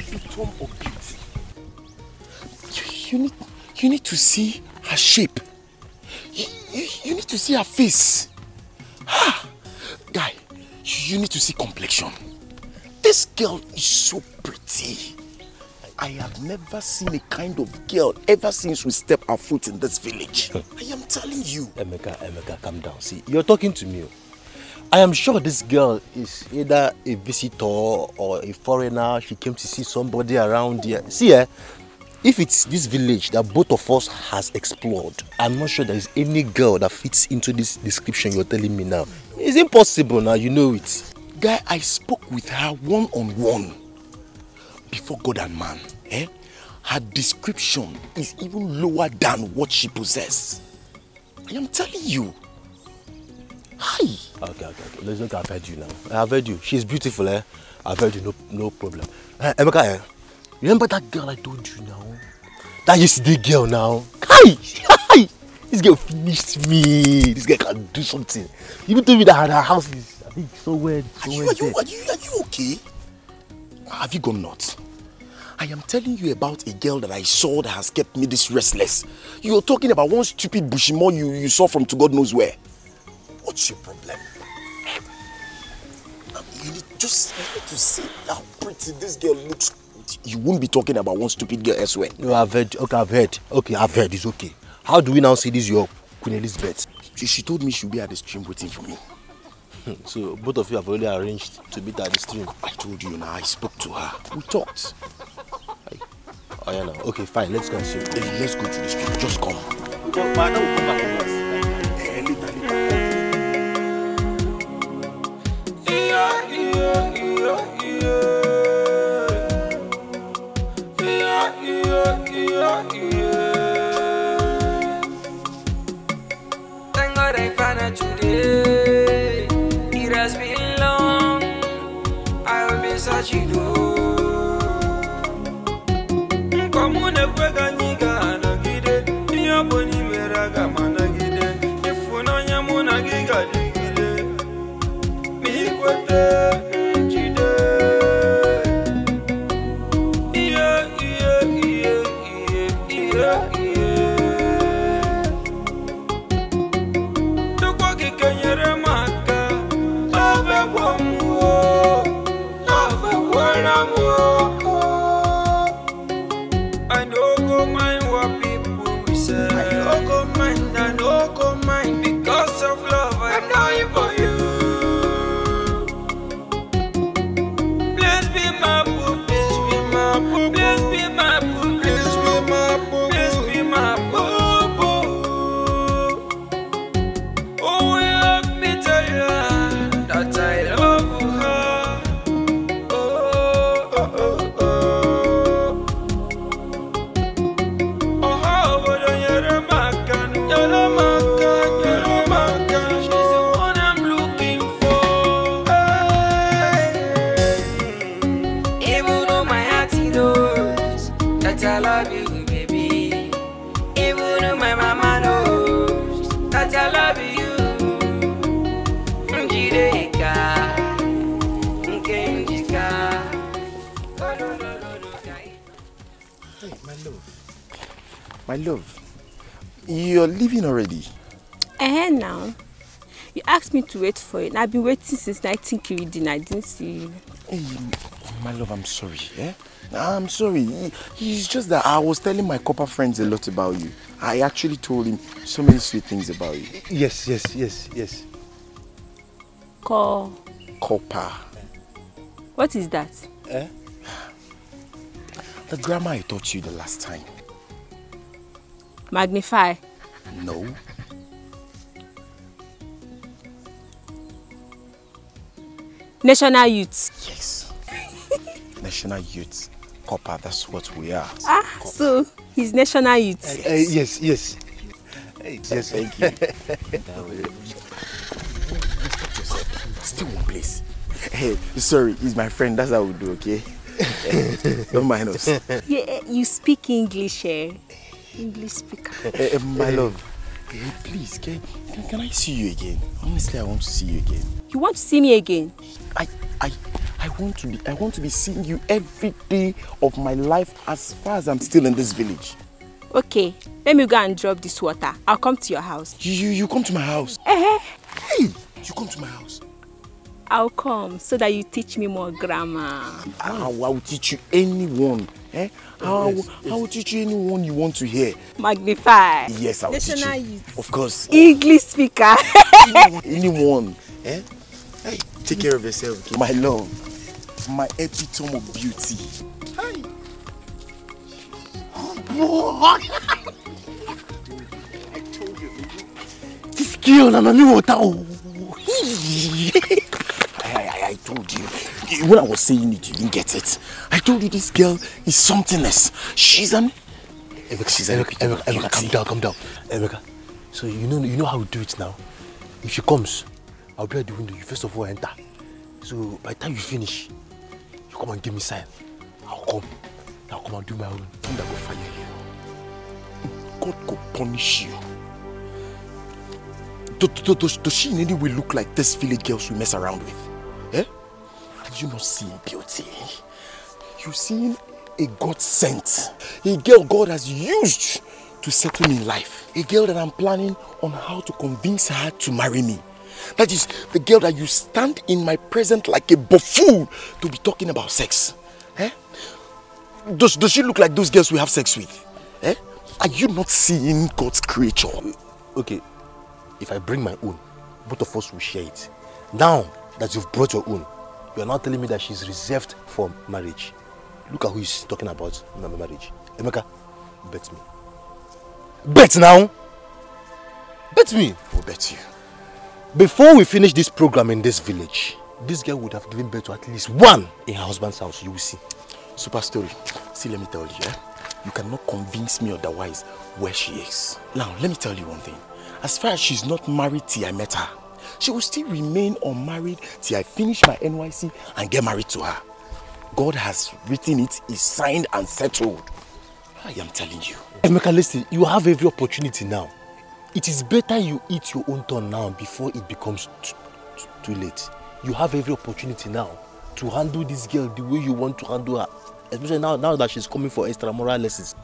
epitome of beauty. You need to see her shape. You need to see her face. Guy, you need to see complexion. This girl is so pretty. I have never seen a kind of girl ever since we stepped our foot in this village. I am telling you. Amaka, calm down. See, you're talking to me. I am sure this girl is either a visitor or a foreigner. She came to see somebody around here. See, if it's this village that both of us has explored, I'm not sure there is any girl that fits into this description you're telling me now. It's impossible now, you know it. Guy, I spoke with her one-on-one. Before God and man, her description is even lower than what she possesses. I am telling you. Hi. Okay. Look, I've heard you now. I've heard you. She's beautiful, I've heard you, no problem. Amaka, remember that girl I told you now? That yesterday girl now? Hi! This girl finished me. This girl can do something. You even told me that her house is, I think, so weird. Are you okay? Have you gone nuts? I am telling you about a girl that I saw that has kept me this restless. You're talking about one stupid bushimo you saw from to God knows where. What's your problem? You need to see how pretty this girl looks. You won't be talking about one stupid girl elsewhere. No, I've heard. Okay, I've heard. It's okay. How do we now see this your Queen Elizabeth? She told me she'll be at the stream waiting for me. So both of you have already arranged to meet at the stream. I told you now, I spoke to her. We talked. Oh yeah, no. Okay, fine. Let's go and see. Let's go to the stream. Just come. Madam will come back with us. Thank God I found her today. It has been long. I will be searching. Come on, My love, you're leaving already? Now. You asked me to wait for it. I've been waiting since 19 Kiridin. I didn't see you. Hey, my love, I'm sorry. I'm sorry. It's just that I was telling my copper friends a lot about you. I actually told him so many sweet things about you. Yes. Copper. What is that? The grammar I taught you the last time. Magnify. No. National Youth. Yes. National Youth. Copper, that's what we are. Copper. So he's National Youth. Yes. Yes, thank you. Still one place. Hey, sorry, he's my friend. That's how we do, okay? Don't mind us. Yeah, you speak English, English speaker. My love, please, can I see you again? Honestly, I want to see you again. You want to see me again? I I want to be seeing you every day of my life as far as I'm still in this village. Okay, let me go and drop this water. I'll come to your house. You come to my house? Hey, you come to my house? I'll come so that you teach me more grammar. I will teach you anyone. I will teach you anyone you want to hear. Magnify. Yes, I will teach you. Youth. Of course. English speaker. Anyone. Hey, take care of yourself, okay? My love. My epitome of beauty. Hi. I told you. This girl, I'm a new water. I told you. When I was saying it, you didn't get it. I told you this girl is something else. She's an... Emeka, calm down. Emeka, so you know how we do it now. If she comes, I'll be at the window. You first of all enter. So by the time you finish, you come and give me sign. I'll come and do my own. Come that go fire you. God go punish you. Does she in any way look like this village girls we mess around with? Eh? Are you not seeing beauty? You're seeing a God sent. A girl God has used to settle me in life. A girl that I'm planning on how to convince her to marry me. That is the girl that you stand in my presence like a buffoon to be talking about sex. Eh? Does she look like those girls we have sex with? Eh? Are you not seeing God's creature? Okay, if I bring my own, both of us will share it. Now that you've brought your own, you are now telling me that she's reserved for marriage. Look at who is talking about marriage. Emeka, bet me. Bet now! Bet me! I will bet you. Before we finish this program in this village, this girl would have given birth to at least one in her husband's house. You will see. Super story. See, let me tell you, you cannot convince me otherwise where she is. Now, let me tell you one thing. As far as she's not married till I met her, she will still remain unmarried till I finish my NYC and get married to her. God has written it, is signed and settled. I am telling you. Emeka, listen, you have every opportunity now. It is better you eat your own turn now before it becomes too late. You have every opportunity now to handle this girl the way you want to handle her. Especially now that she's coming for extramural lessons.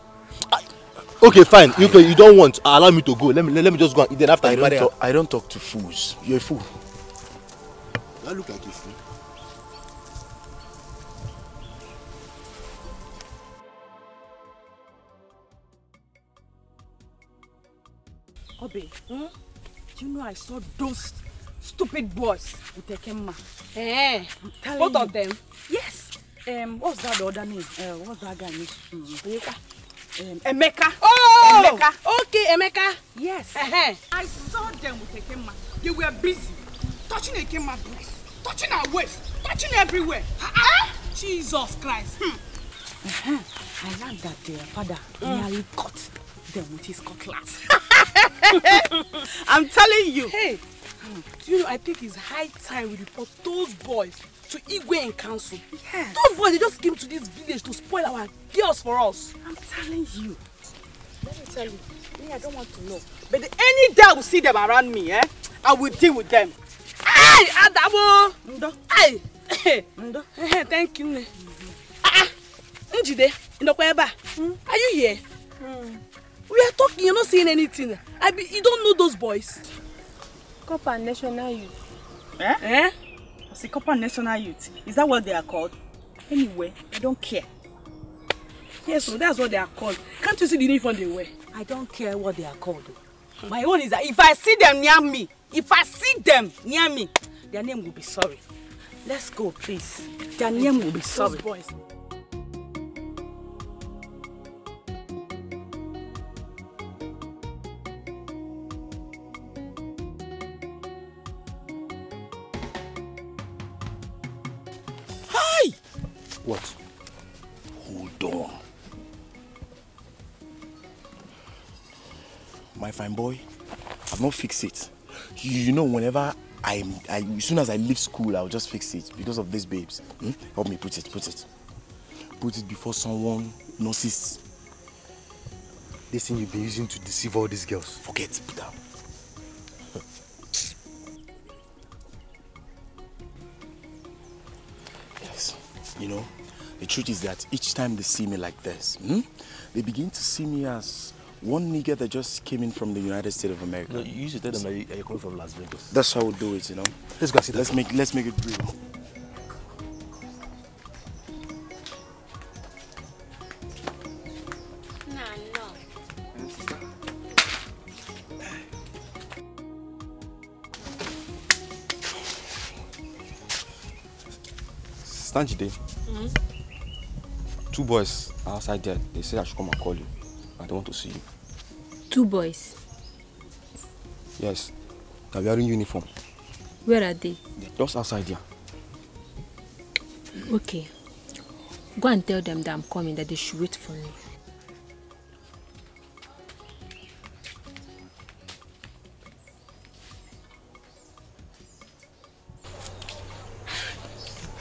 Okay, fine. You don't want. Allow me to go. Let me just go and eat it after I don't talk to fools. You're a fool. I look like a fool. Obi, do you know I saw those stupid boys with Ekema? Eh, Both of them? Yes. What's that the other name? What's that guy name? Amaka. Oh! Amaka. Okay, Emeka. Yes. I saw them with Ekema. They were busy touching Ekema breast, touching her waist, touching everywhere. Jesus Christ. I learned that their father nearly caught them with his cutlass. I'm telling you. Hey, do you know, I think it's high time we report those boys to Igwe and council. Yes. Those boys, they just came to this village to spoil our girls for us. I'm telling you. Let me tell you, me, I don't want to know. But any day I will see them around me, I will deal with them. Hey, Adamo! Ndo. Hey! Ndo. Thank you. Njide, are you here? We are talking, you're not saying anything. You don't know those boys. Copper National Youth. Eh? I see Copper National Youth. Is that what they are called? Anyway, I don't care. Yes, so that's what they are called. Can't you see the uniform they wear? I don't care what they are called. My own is that if I see them near me, their name will be sorry. Let's go, please. Their name will be sorry. Those boys. What? Hold on. My fine boy, I've not fixed it. You know, whenever as soon as I leave school, I'll just fix it because of these babes. Help me put it. Put it before someone notices. This thing you've been using to deceive all these girls. Forget, put down. You know, the truth is that each time they see me like this, they begin to see me as one nigga that just came in from the United States of America. No, you used to tell them that you're coming from Las Vegas. That's how we do it, you know. Let's go see that. Let's make it real. Stanjide, two boys are outside there. They say I should come and call you. I don't want to see you. Two boys? Yes. They're wearing uniform. Where are they? Just outside there. Okay. Go and tell them that I'm coming, that they should wait for me.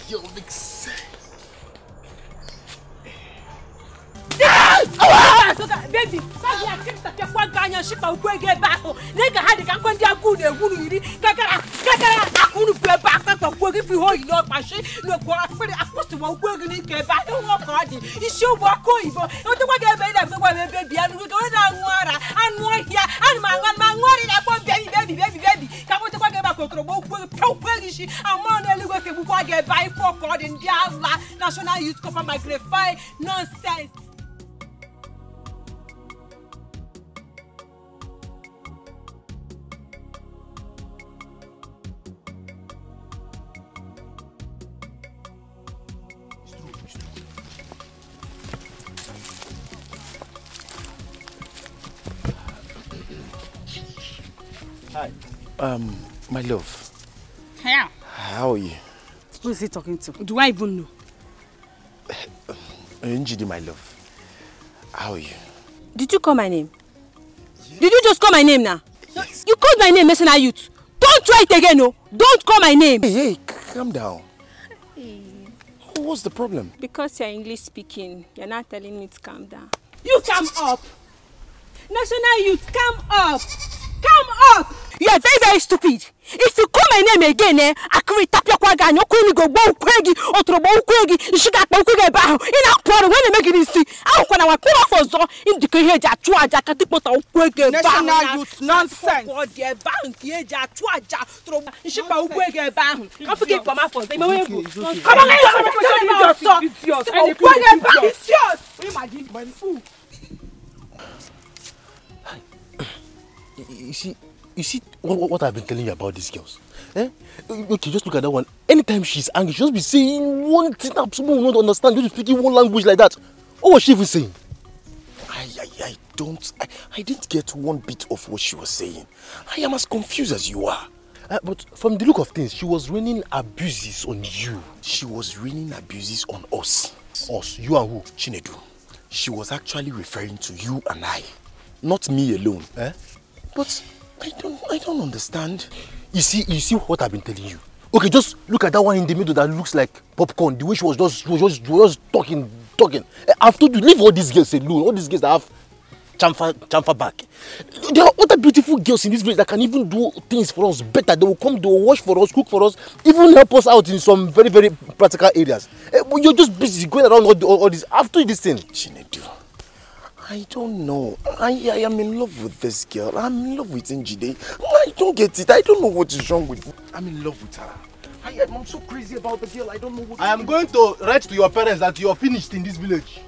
Yo, big say. Baby, sorry, I kept that one guy and ship out quick back. Nigga had a good and good. I couldn't go back for work if you hold your machine. Look, what I supposed to walk working in Quebec. I don't walk hard. It's your work, you don't want to get better, baby. I'm going down water and one here and my one baby. Come on to get back to the work. I'm on a little bit get by for God in the National Youth Cover my grade 5 nonsense. Hi. My love. Yeah. How are you? Who is he talking to? Do I even know? Njidi, my love. How are you? Did you call my name? Yes. Did you just call my name now? Yes. You called my name, mercenary youth. Don't try it again, no. Don't call my name. Hey, calm down. Hey. What's the problem? Because you're English speaking, you're not telling me to calm down. You come up. National youth, come up. Come up. You are very, very stupid. If you call my name again, I can tap your quagga, no queen go bow quaggy, or trouble quaggy, you should have spoken about. In our problem, when you make it see, I'll call our poor for so in the Dikeh, Jatua, Catipota, quaggy, national youth nonsense. For their bank, Jatua, trouble, you should have quaggy bound. I forget for my fault. Come on, it's yours. Imagine my fool. You see what I've been telling you about these girls? Eh? Okay, just look at that one. Anytime she's angry, she'll just be saying one thing that someone will not understand. Just speaking one language like that. What was she even saying? I didn't get one bit of what she was saying. I am as confused as you are. But from the look of things, she was raining abuses on you. She was raining abuses on us. Us? You and who? Chinedu. She was actually referring to you and I. Not me alone. Eh? But I don't understand. You see what I've been telling you. Okay, just look at that one in the middle that looks like popcorn. The way she was just talking. I've told you, leave all these girls alone. All these girls that have chamfer back. There are other beautiful girls in this village that can even do things for us better. They will come, they will wash for us, cook for us, even help us out in some very, very practical areas. But you're just busy going around all this. After this thing. Chinedu, I don't know. I am in love with this girl. I'm in love with Njide. I don't get it. I don't know what is wrong with me. I'm in love with her. I'm so crazy about the girl. I don't know what. I am going to write to your parents that you are finished in this village.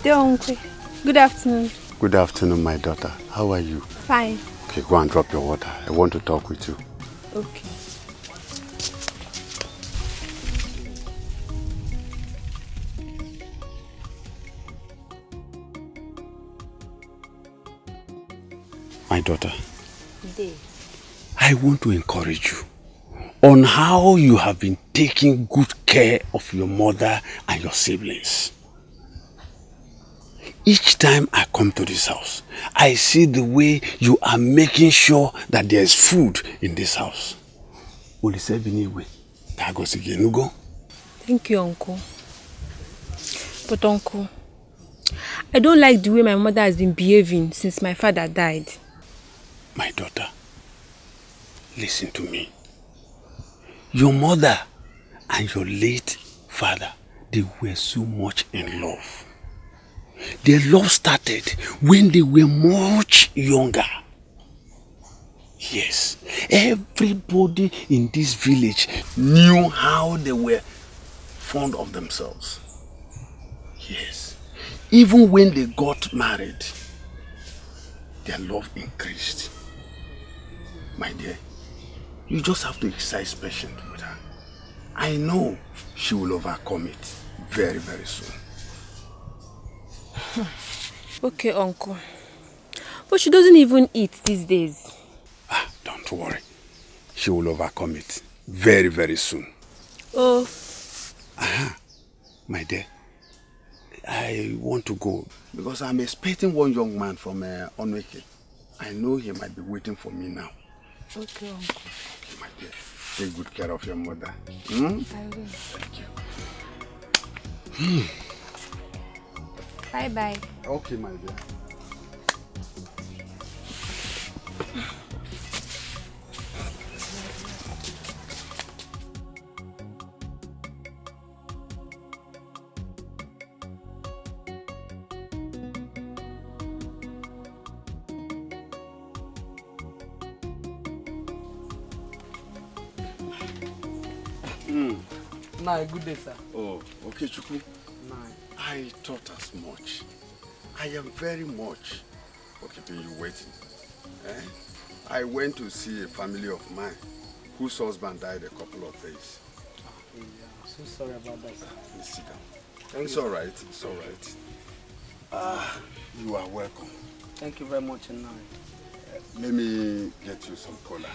Dear uncle, good afternoon. Good afternoon, my daughter. How are you? Fine. Okay, go and drop your water. I want to talk with you. Okay. My daughter, Day. I want to encourage you on how you have been taking good care of your mother and your siblings. Each time I come to this house, I see the way you are making sure that there is food in this house. Thank you, uncle. But uncle, I don't like the way my mother has been behaving since my father died. My daughter, listen to me. Your mother and your late father, they were so much in love. Their love started when they were much younger. Yes, everybody in this village knew how they were fond of themselves. Yes, even when they got married, their love increased. My dear, you just have to exercise patience with her. I know she will overcome it very, very soon. Okay, uncle. But she doesn't even eat these days. Don't worry. She will overcome it very, very soon. Oh. My dear, I want to go because I'm expecting one young man from Onweke. I know he might be waiting for me now. Okay, uncle. Okay, my dear. Take good care of your mother. I will. Thank you. Bye-bye. Okay, my dear. Nah, good day, sir. Oh, okay, Chukwu. Nah. I thought as much. I am very much for keeping you waiting. I went to see a family of mine whose husband died a couple of days. Yeah, I'm so sorry about that, sir. Please sit down. It's all right. It's all right. You are welcome. Thank you very much, Nai. Let me get you some cola.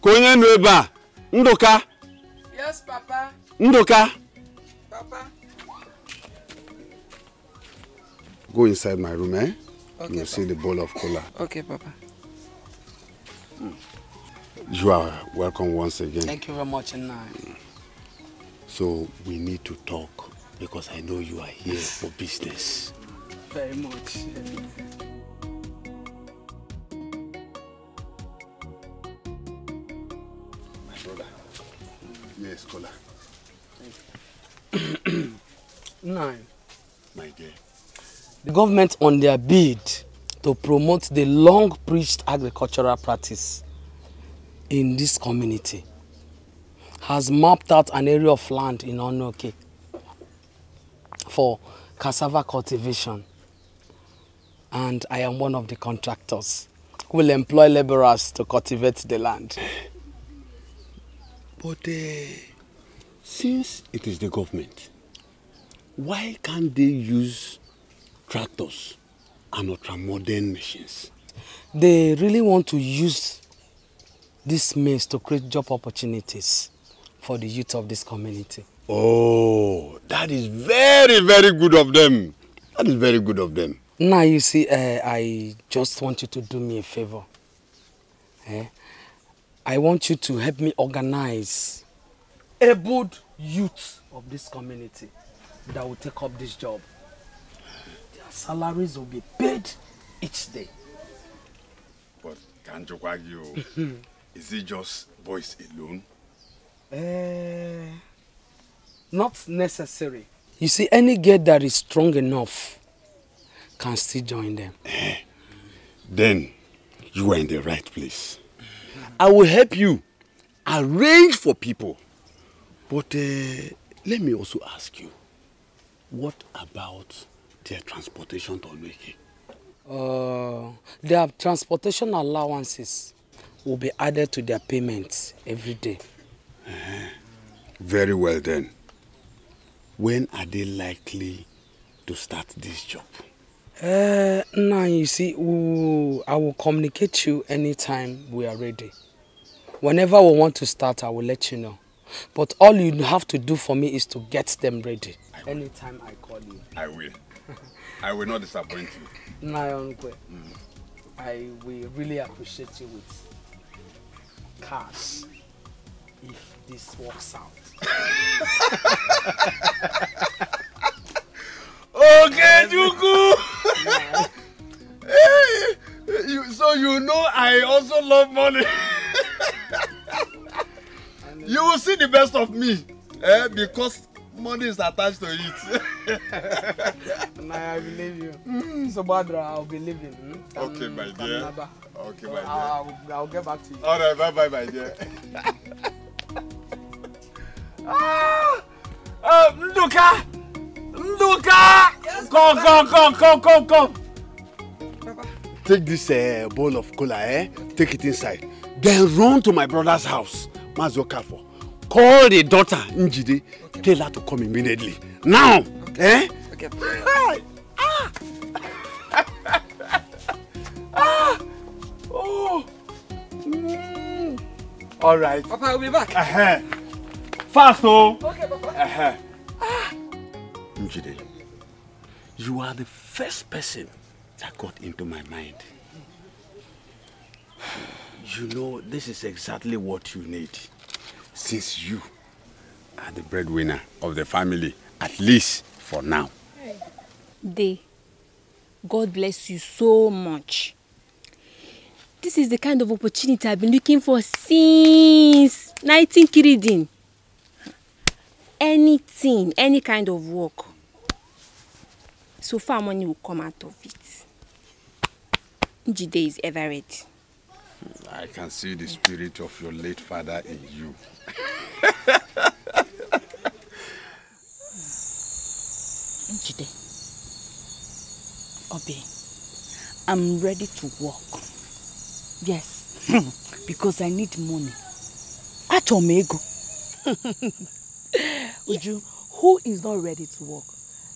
Konye nweba, Ndoka. Yes, Papa. Ndoka. Papa. Go inside my room, eh? Okay, You'll see the bowl of cola. Okay, Papa. You are welcome once again. Thank you very much, Nai. So we need to talk because I know you are here for business. Very much. My brother. Yes, cola. Nai. My dear. The government on their bid to promote the long-preached agricultural practice in this community has mapped out an area of land in Onoke for cassava cultivation. And I am one of the contractors who will employ laborers to cultivate the land. But since it is the government, why can't they use tractors and ultra-modern machines? They really want to use this means to create job opportunities for the youth of this community. Oh, that is very, very good of them. That is very good of them. Now you see, I just want you to do me a favor. I want you to help me organize able youth of this community that will take up this job. Their salaries will be paid each day. But can't you argue? Is it just boys alone? Not necessary. You see, any girl that is strong enough can still join them. Then you are in the right place. I will help you arrange for people. But let me also ask you, what about their transportation to Onweke? Their transportation allowances will be added to their payments every day. Very well then. When are they likely to start this job? Now you see, I will communicate you anytime we are ready. Whenever we want to start, I will let you know. But all you have to do for me is to get them ready. Anytime I call you. I will. I will not disappoint you. I will really appreciate you with cash if this works out. Okay, Juku! also love money. You will see the best of me, because money is attached to it. Nah, I believe you. So, Badra, I'll be leaving. Okay, my dear. Okay, my dear. I'll get back to you. All right, bye-bye, my dear. Nduka! Yes, come. Take this bowl of cola, take it inside. Then run to my brother's house, Mazokafo. Call the daughter, Njide. Okay. Tell her to come immediately. Now! Okay. Okay. Oh. All right. Papa, I'll be back. Fast, oh. Okay, Papa. Njide, you are the first person that got into my mind. You know, this is exactly what you need, since you are the breadwinner of the family, at least for now. Day, God bless you so much. This is the kind of opportunity I've been looking for since 19 Anything, any kind of work. So far money will come out of it. Njide is ever ready. I can see the spirit of your late father in you. Njide, Obi, I'm ready to work. Yes, because I need money. Achomego. Uju, who is not ready to work?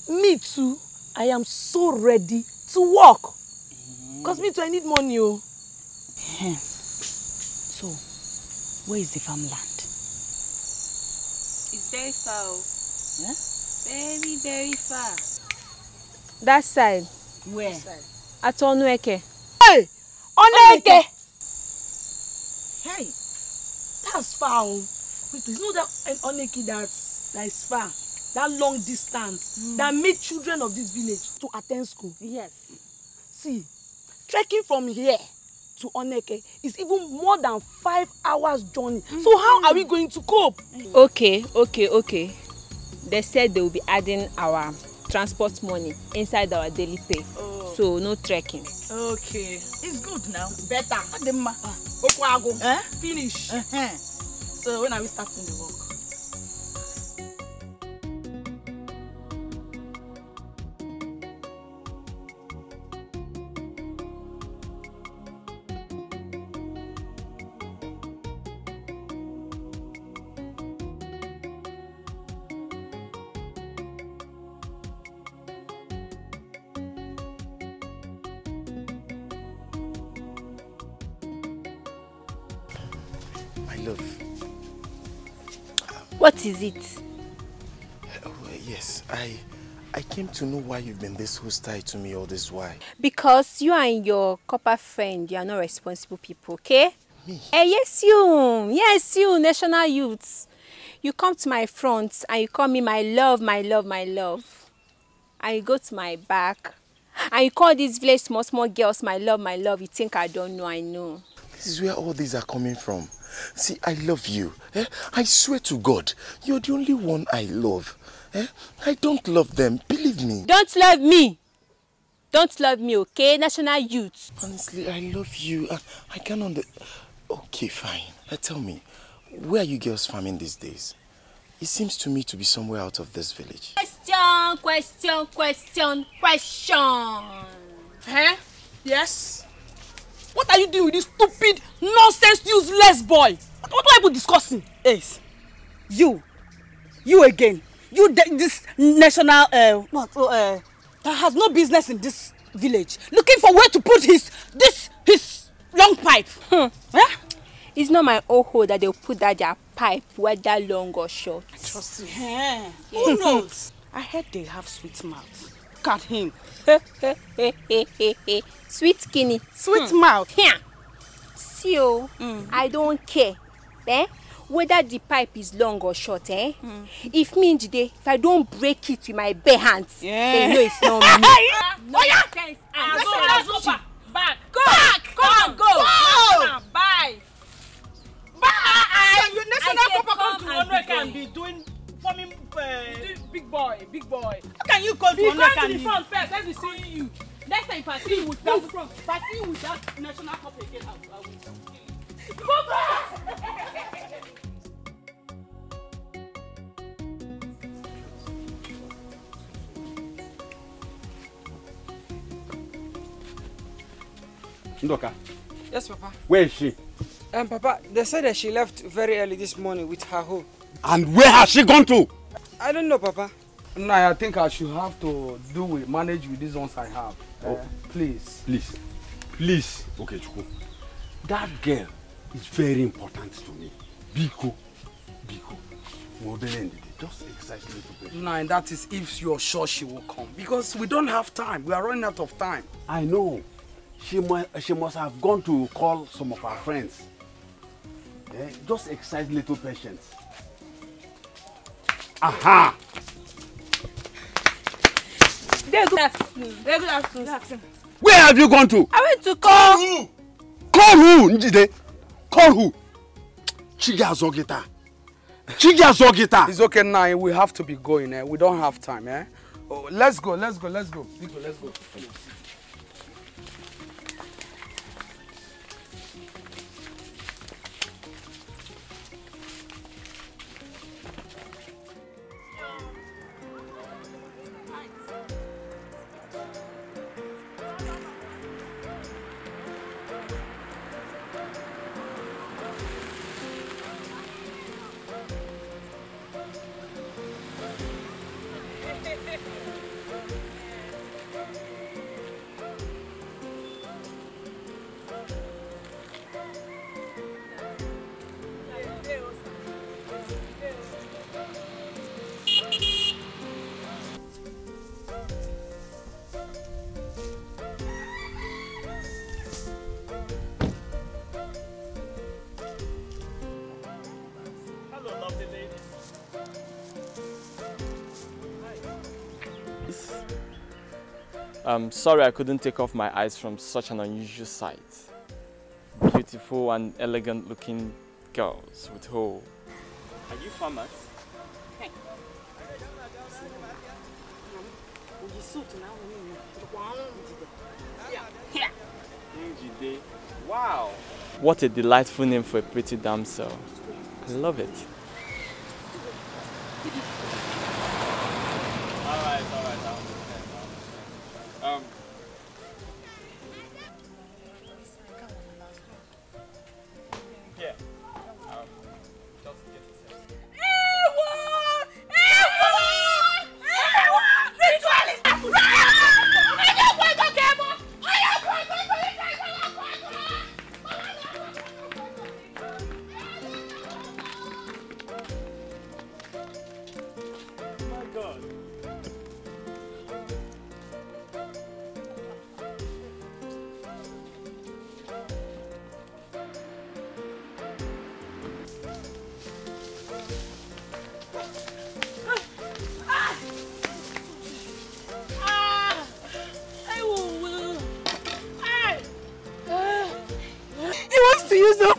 Me too. I am so ready to work. Because me too, I need money. So, where is the farmland? It's very far. Yeah? Very, very far. That side. Where? At Onueke. Hey! Onueke! Hey! That's far. Wait, you know that Onueke that is far? That long distance that made children of this village to attend school. Yes. See, trekking from here to Oneke is even more than 5 hours journey. So how are we going to cope? Okay. They said they will be adding our transport money inside our daily pay. Oh. So no trekking. Okay. It's good now. Better. Finish. So when are we starting the work? What is it? Oh, yes, I came to know why you've been this hostile to me all this while. Because you and your copper friend, you are not responsible people, okay? Me? Yes, you, national youths. You come to my front and you call me my love. And you go to my back and you call these village small girls my love. You think I don't know, I know. This is where all these are coming from. See, I love you. I swear to God, you're the only one I love. I don't love them, believe me. Don't love me, okay? National youth. Honestly, I love you. I can't Okay, fine. Tell me, where are you girls farming these days? It seems to me to be somewhere out of this village. Question. Yes? What are you doing with this stupid, nonsense, useless boy? What are you discussing? Ace, you again. This national, that has no business in this village. Looking for where to put his long pipe. It's not my oho that they'll put that their pipe, whether long or short. Trust me. Yeah. Who knows? I heard they have sweet mouth. Look at him. Sweet skinny. Sweet mouth. Yeah. See, I don't care. Whether the pipe is long or short, If me today, if I don't break it with my bare hands, they know it's not me. No sense. Let's go back. Go. and be doing forming big boy. How can you call to Oneka? Be to the front first. Let me see you. Next time if I see you with that front, if I see you with that national cup again, I will kill you. Go back! Ndoka. Yes, Papa. Where is she? Papa, they said that she left very early this morning with her home. And where has she gone to? I don't know, Papa. No, I think I should have to manage with these ones I have. Please. Please. Okay, Chuku. That girl is very important to me. Biko. Just exercise little bit. No, and that is if you're sure she will come. Because we don't have time. We are running out of time. I know. She must have gone to call some of her friends. Just exercise little patience. Aha! Good afternoon. Where have you gone to? I went to call who? Call who, Njide? Call who? Chiga Zogita. It's okay now. We have to be going. We don't have time. Oh, let's go. Let's go. I'm sorry I couldn't take off my eyes from such an unusual sight. Beautiful and elegant looking girls with hoe. Are you farmers? Hey. Wow! What a delightful name for a pretty damsel. I love it. Alright. Yeah. Just get it.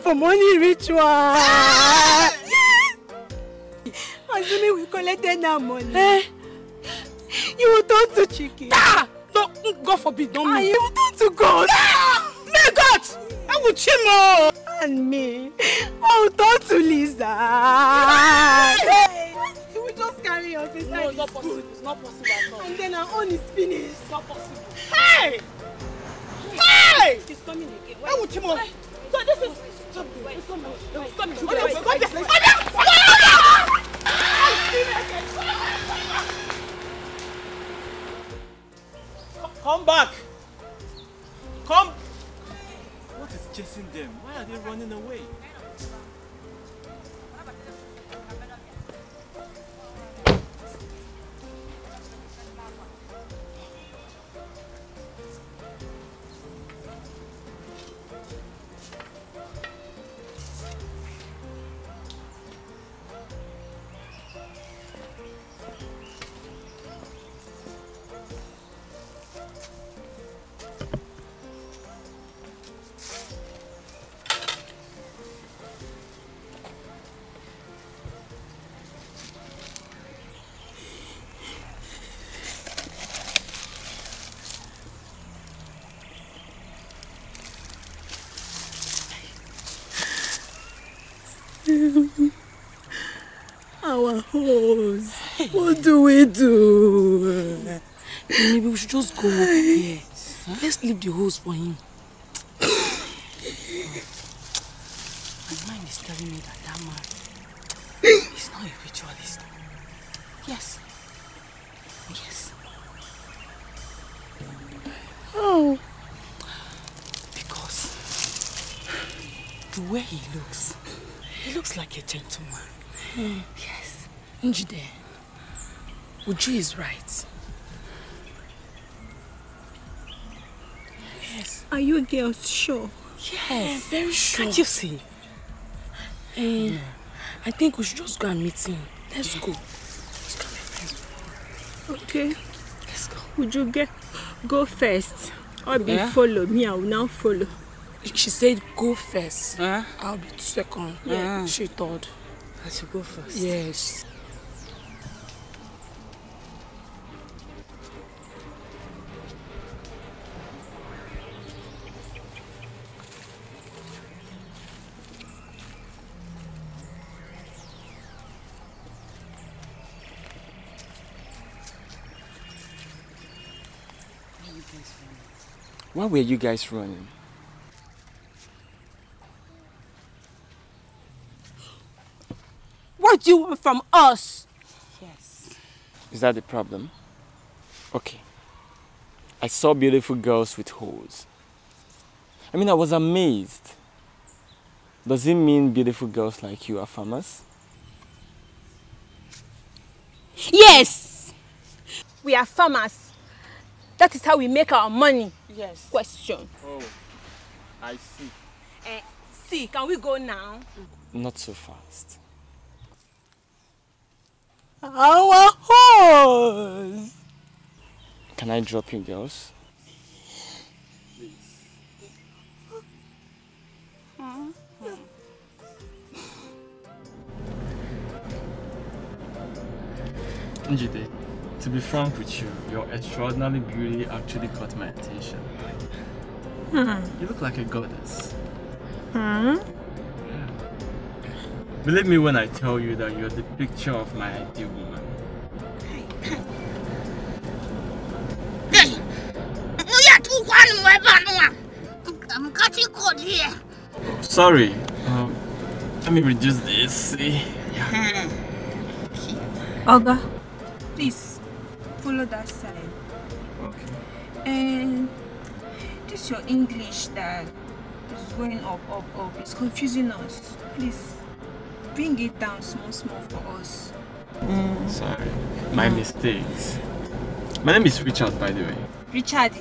For money ritual. Assuming we collected that money, you will turn to chicken. No, God forbid, don't me. You will turn to God. May God! I will chimo. And me, I will turn to Lisa. You will just carry us inside. No, it's not possible. It's not possible at all. And then our own is finished. It's not possible. Hey! He's coming again. I will chimo. So this is... Stop it. It's coming. It's coming. Come back! Come! What is chasing them? Why are they running away? Our horse. What do we do? Maybe we should just go here. Let's leave the horse for him. My mind is telling me that man is not a ritualist. Yes. Yes. Oh. Because the way he looks like a gentleman. Yes. Njide, Uju is right. Yes. Are you girls sure? Yes, very sure. Can't you see? I think we should just go and meet him. Let's go. Okay. Let's go. Would you go first? Or be follow me? I will now follow. She said go first. I'll be second. Yeah. She third. I should go first. Yes. Why were you guys running? What do you want from us? Yes. Is that the problem? Okay. I saw beautiful girls with hoes. I mean, I was amazed. Does it mean beautiful girls like you are famous? Yes! We are farmers. That is how we make our money. Yes. Question. Oh, I see. See, can we go now? Not so fast. Our horse! Can I drop you girls? Njide, to be frank with you, your extraordinary beauty actually caught my attention. You look like a goddess. Believe me when I tell you that you're the picture of my ideal woman. Sorry. Let me reduce this. See? Oga, please follow that side. Okay. And this your English that is going up. It's confusing us. Please bring it down small for us. Sorry. My mistakes. My name is Richard, by the way. Richard.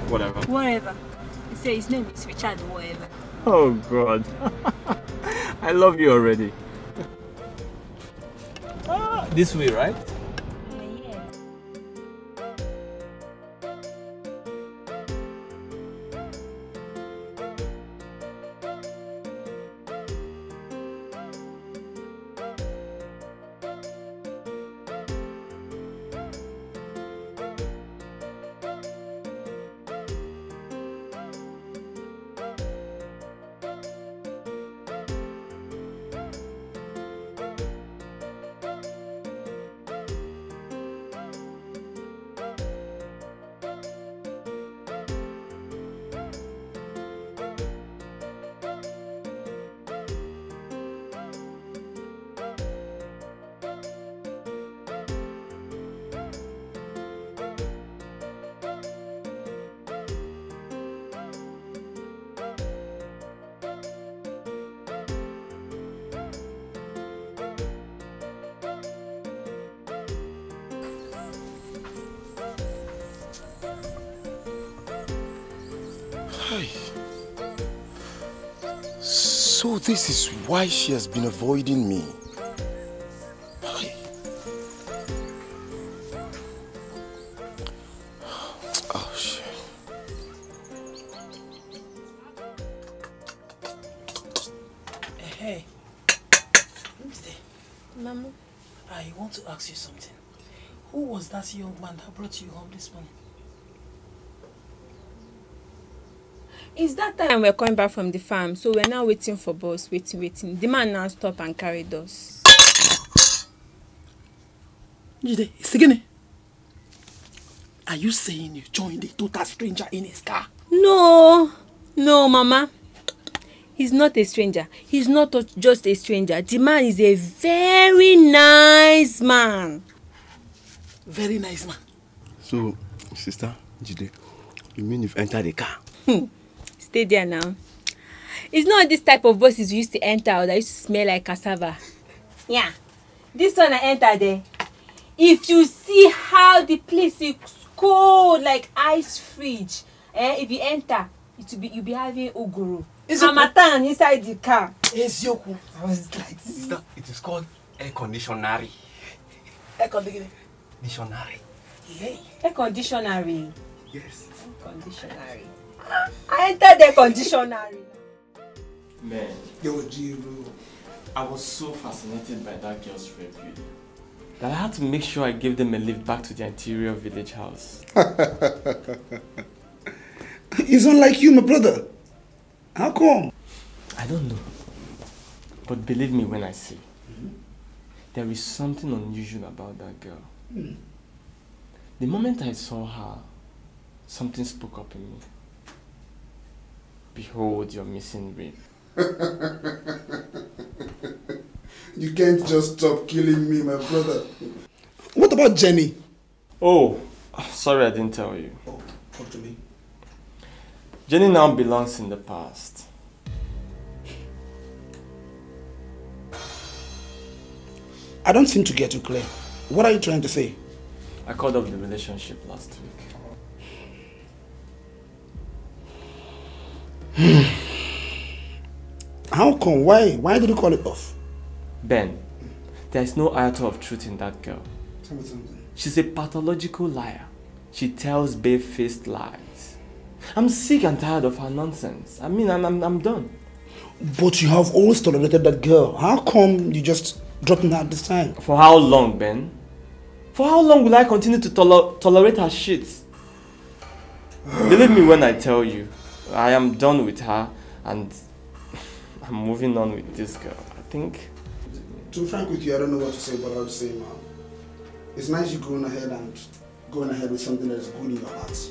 Whatever. He say his name is Richard. Whatever. Oh God. I love you already. This way, right? So this is why she has been avoiding me. Oh shit. Hey. Mama. I want to ask you something. Who was that young man that brought you home this morning? It's that time we're coming back from the farm, so we're now waiting for bus, waiting. The man now stopped and carried us. Jide, Sigene, are you saying you joined a total stranger in his car? No, Mama. He's not a stranger. He's not just a stranger. The man is a very nice man. Very nice man. So, sister, Jide, you mean you've entered the car? Stay there now. It's not this type of buses we used to enter that used to smell like cassava. Yeah. This one I entered there. If you see how the place is cold like ice fridge, if you enter, you'll be having ogoro. Hamatan inside the car. Ezioku. I was like, sister, it is called air conditionary. Air conditionary. Hey. Air conditionary. Yes. Air conditionary. I entered the conditionary. Man, Yo, Jiro. I was so fascinated by that girl's review that I had to make sure I gave them a lift back to their interior village house. It's unlike you, my brother. How come? I don't know. But believe me when I say, there is something unusual about that girl. The moment I saw her, something spoke up in me. Behold your missing rib. You can't just stop killing me, my brother. What about Jenny? Oh, sorry I didn't tell you. Oh, talk to me. Jenny now belongs in the past. I don't seem to get you clear. What are you trying to say? I called up the relationship last week. How come? Why did you call it off? Ben, there is no iota of truth in that girl. Tell me something. She's a pathological liar. She tells bare-faced lies. I'm sick and tired of her nonsense. I mean, I'm done. But you have always tolerated that girl. How come you just dropping her this time? For how long, Ben? For how long will I continue to tolerate her shit? Believe me when I tell you, I am done with her and I'm moving on with this girl. I think... To be frank with you, I don't know what to say, but I'll just say, man. It's nice you going ahead with something that is good in your heart.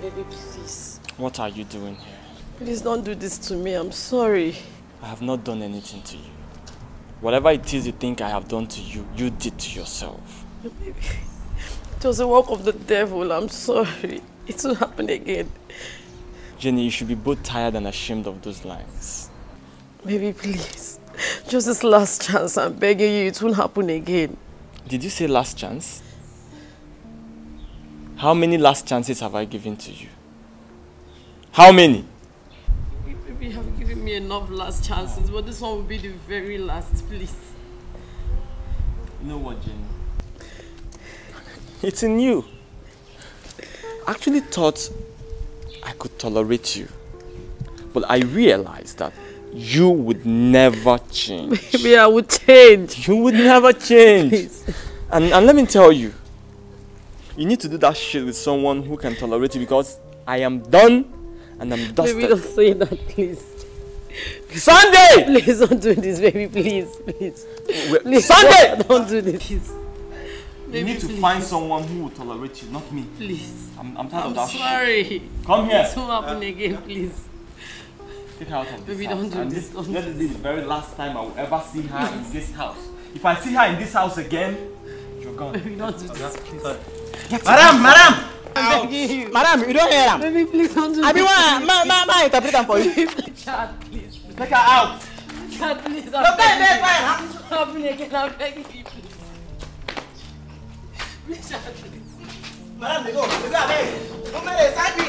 Baby, please. What are you doing here? Please don't do this to me. I'm sorry. I have not done anything to you. Whatever it is you think I have done to you, you did to yourself. Baby, it was a work of the devil. I'm sorry. It will happen again. Jenny, you should be both tired and ashamed of those lines. Baby, please. Just this last chance. I'm begging you. It won't happen again. Did you say last chance? How many last chances have I given to you? How many? Baby, you have given me enough last chances, but this one will be the very last, please. You know what, Jenny? It's in you. I actually thought I could tolerate you, but I realized that you would never change. Baby, I would change. You would never change. Please. And let me tell you, you need to do that shit with someone who can tolerate you, because I am done and I'm dusted. Baby, don't say that, please. Sunday! Please don't do this, baby, please. Please. Sunday! Don't do this. You Baby, need to find someone who will tolerate you, not me. Please. I'm tired of that shit. I'm sorry. Come here. This won't happen again, please. Take her out of this Baby, house. don't do And this. Let this be the very last time I will ever see her in this house. If I see her in this house again, you're gone. Baby, don't do this, please. Madam! I'm begging you. Madam, you don't hear him. Baby, please don't do this. I mean, my interpreter for you. Chad, please. Take her out. Richard, please. Help me again. I'm begging you, please. Richard, please. Madam, they go. They go away. Don't let it start me.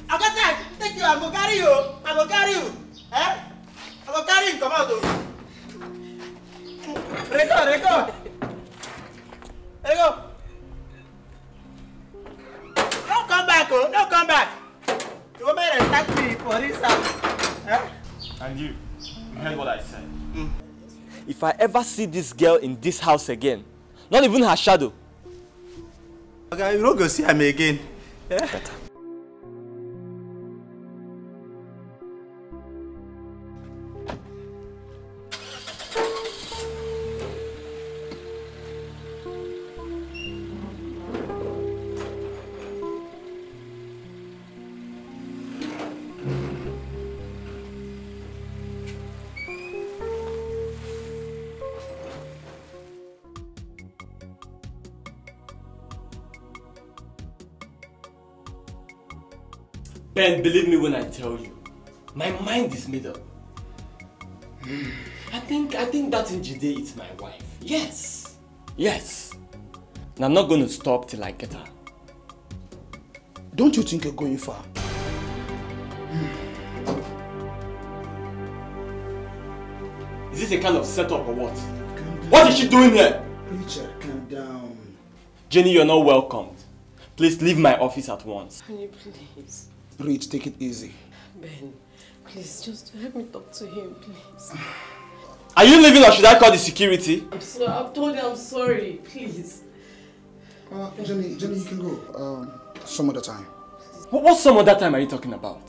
I got time. Take you. I go carry you. I go carry you. Eh? I go carry him. Come out. Record. There you go. Don't come back, oh. Don't come back. You want me to attack me for this house. Eh? And you heard what I said. If I ever see this girl in this house again, not even her shadow. Okay, you don't go see her again. Yeah? Better. Ben, believe me when I tell you, my mind is made up. I think that Njide is my wife. Yes. And I'm not going to stop till I get her. Don't you think you're going far? Is this a kind of setup or what? What is she doing here? Richard, calm down. Jenny, you're not welcomed. Please leave my office at once. Can you please? Rich, take it easy. Ben, please just help me talk to him, please. Are you leaving or should I call the security? I'm sorry. I've told you I'm sorry. Please. Jenny, you can go. Some other time. What some other time are you talking about?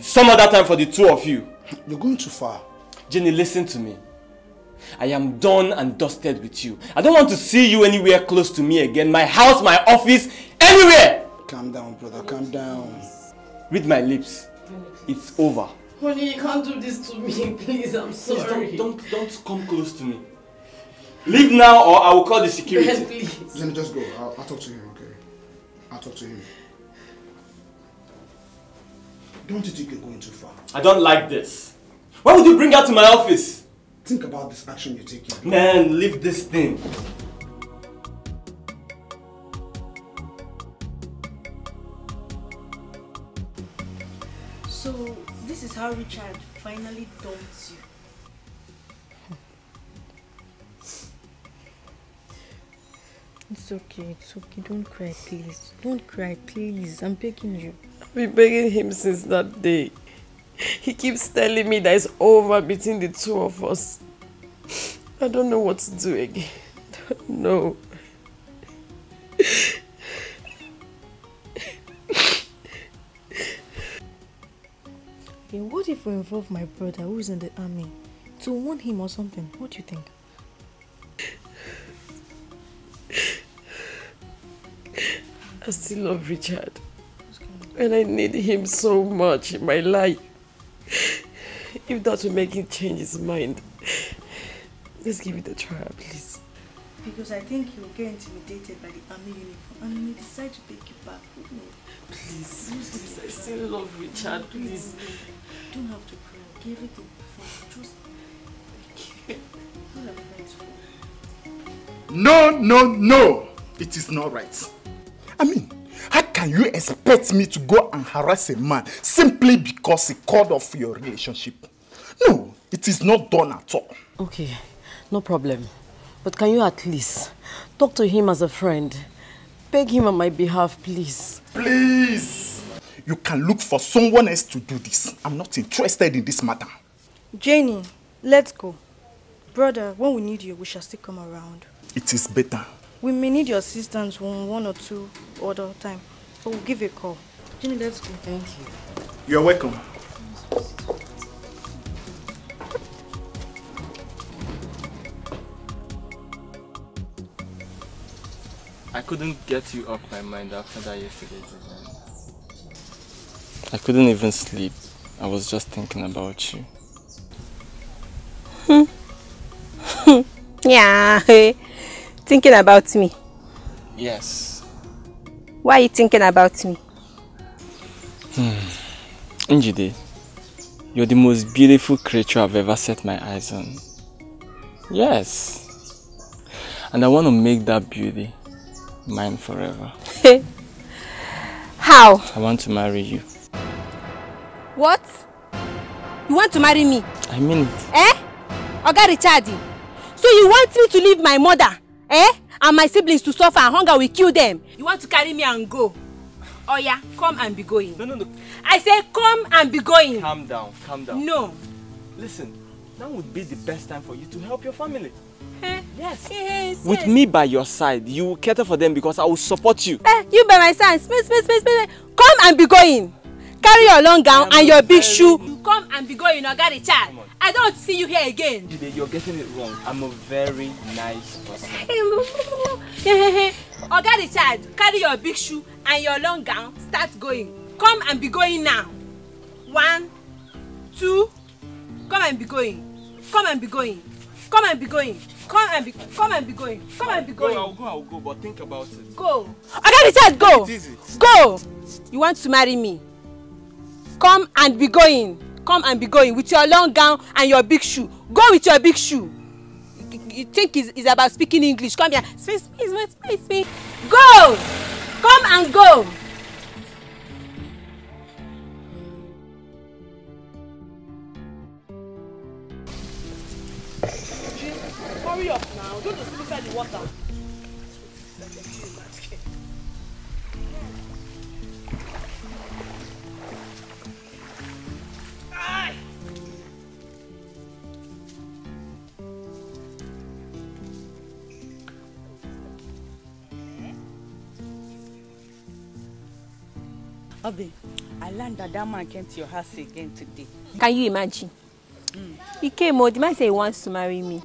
Some other time for the two of you. You're going too far. Jenny, listen to me. I am done and dusted with you. I don't want to see you anywhere close to me again. My house, my office, anywhere! Calm down, brother. Calm down. Read my lips. It's over. Honey, you can't do this to me, please. I'm sorry. Please don't come close to me. Leave now or I will call the security. Ben, please. Jenny, just go. I'll talk to him, okay? I'll talk to him. Don't you think you're going too far? I don't like this. Why would you bring her to my office? Think about this action you're taking. Man, leave this thing. So, this is how Richard finally dumped you. It's okay. Don't cry, please. Don't cry, please. I'm begging you. I've been begging him since that day. He keeps telling me that it's over between the two of us. I don't know what to do again. I don't know. Okay, what if we involve my brother who's in the army to warn him or something? What do you think? I still love Richard. And I need him so much in my life. If that will make him change his mind, let's give it a try, please. Because I think you'll get intimidated by the army uniform and he may decide to take you back. Please, I still love Richard, please. You don't have to cry. Give it before. Trust me. No. It is not right. I mean, how can you expect me to go and harass a man simply because he called off your relationship? No, it is not done at all. Okay, no problem. But can you at least talk to him as a friend? Beg him on my behalf, please. Please! You can look for someone else to do this. I'm not interested in this matter. Jenny, let's go. Brother, when we need you, we shall still come around. It is better. We may need your assistance one or two other time, but we'll give you a call. Jenny, let's go. Thank you. You're welcome. I couldn't get you off my mind after that yesterday's event. I couldn't even sleep. I was just thinking about you. Yeah, thinking about me? Yes. Why are you thinking about me? Njide, you're the most beautiful creature I've ever set my eyes on. Yes. And I want to make that beauty mine forever. How? I want to marry you. What? You want to marry me? I mean it. Eh? Oga Richard. So you want me to leave my mother, eh? And my siblings to suffer and hunger will kill them? You want to carry me and go? Oh yeah, come and be going. No. I say come and be going. Calm down, calm down. No. Listen, now would be the best time for you to help your family. Yes. With me by your side, you will cater for them because I will support you. You by my side. Space. Come and be going. Carry your long gown and your big shoe. You come and be going, Oga Richard. I don't see you here again. You're getting it wrong. I'm a very nice person. Oga Richard, carry your big shoe and your long gown. Start going. Come and be going now. 1, 2. Come and be going. Come and be going. Come and be going. Come and be going. Come and be going. I'll go, but think about it. Go. Oga Richard, go. It's easy. Go. You want to marry me? Come and be going. Come and be going with your long gown and your big shoe. Go with your big shoe. You think it's about speaking English? Come here. Space. Go. Come and go. Hurry up now. Don't just look inside the water. Abi, I learned that man came to your house again today. Can you imagine? He came, the man said he wants to marry me.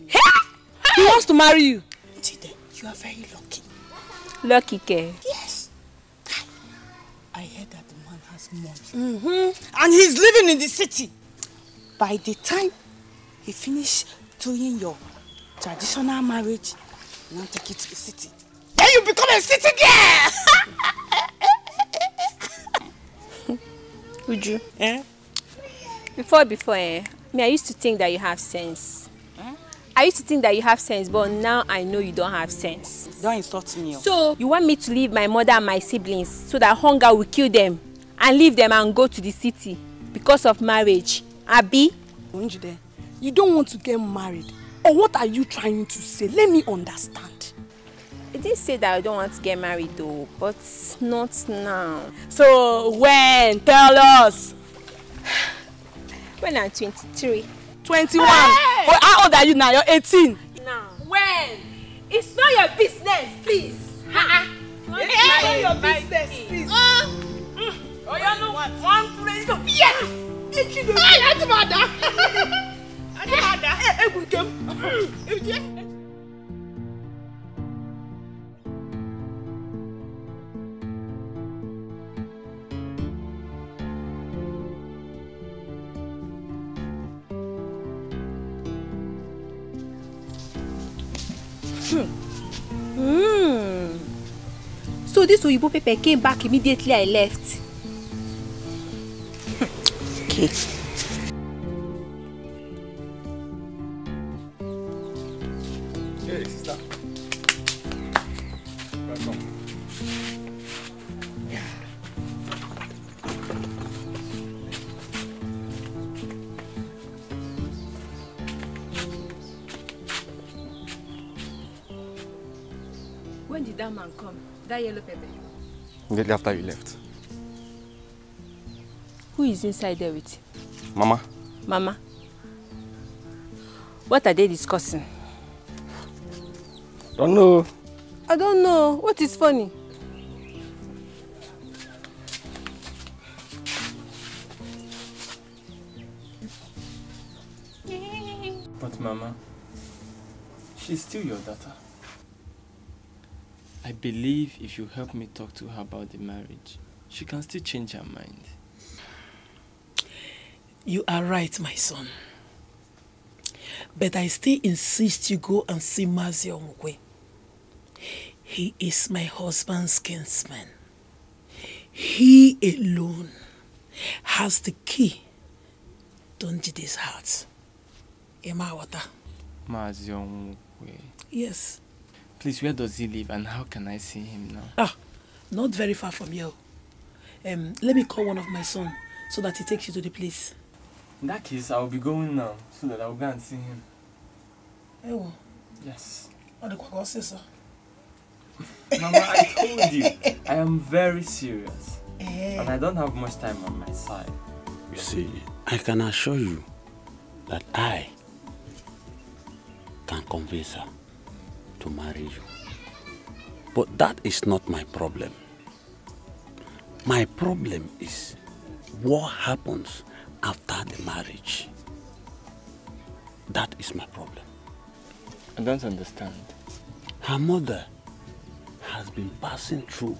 He wants to marry you? Chide, you are very lucky. Lucky, Ke? Yes. I heard that the man has money. And he's living in the city. By the time he finished doing your traditional marriage, you want to take it to the city. Then you become a city girl! Uju. Before, me, I used to think that you have sense. I used to think that you have sense, but now I know you don't have sense. Don't insult me. So, you want me to leave my mother and my siblings so that hunger will kill them and leave them and go to the city because of marriage? Abi? You don't want to get married. Or what are you trying to say? Let me understand. I didn't say that I don't want to get married though, but not now. So when? Tell us. When I'm 23. 21? Hey! Well, how old are you now? You're 18. Now. When? It's not your business, please. It's not your business, please. Oh, you know what? 1, 2, 3, go. Yes! So this Oyibo paper came back immediately I left. Okay. Hey, sister. Welcome. When did that man come? That yellow pepper? Immediately after you left. Who is inside there with you? Mama. Mama? What are they discussing? Don't know. I don't know. What is funny? But Mama, she's still your daughter. I believe if you help me talk to her about the marriage, she can still change her mind. You are right, my son. But I still insist you go and see Mazi Omugwe. He is my husband's kinsman. He alone has the key to Njide's heart. Emma Water. Yes. Please, where does he live and how can I see him now? Ah, not very far from here. Let me call one of my sons so that he takes you to the place. In that case, I'll be going now so that I'll go and see him. Ewo. Yes. What the say, sir? Mama, I told you, I am very serious. And I don't have much time on my side. You see, I can assure you that I can convince her to marry you. But that is not my problem. My problem is what happens after the marriage. That is my problem. I don't understand. Her mother has been passing through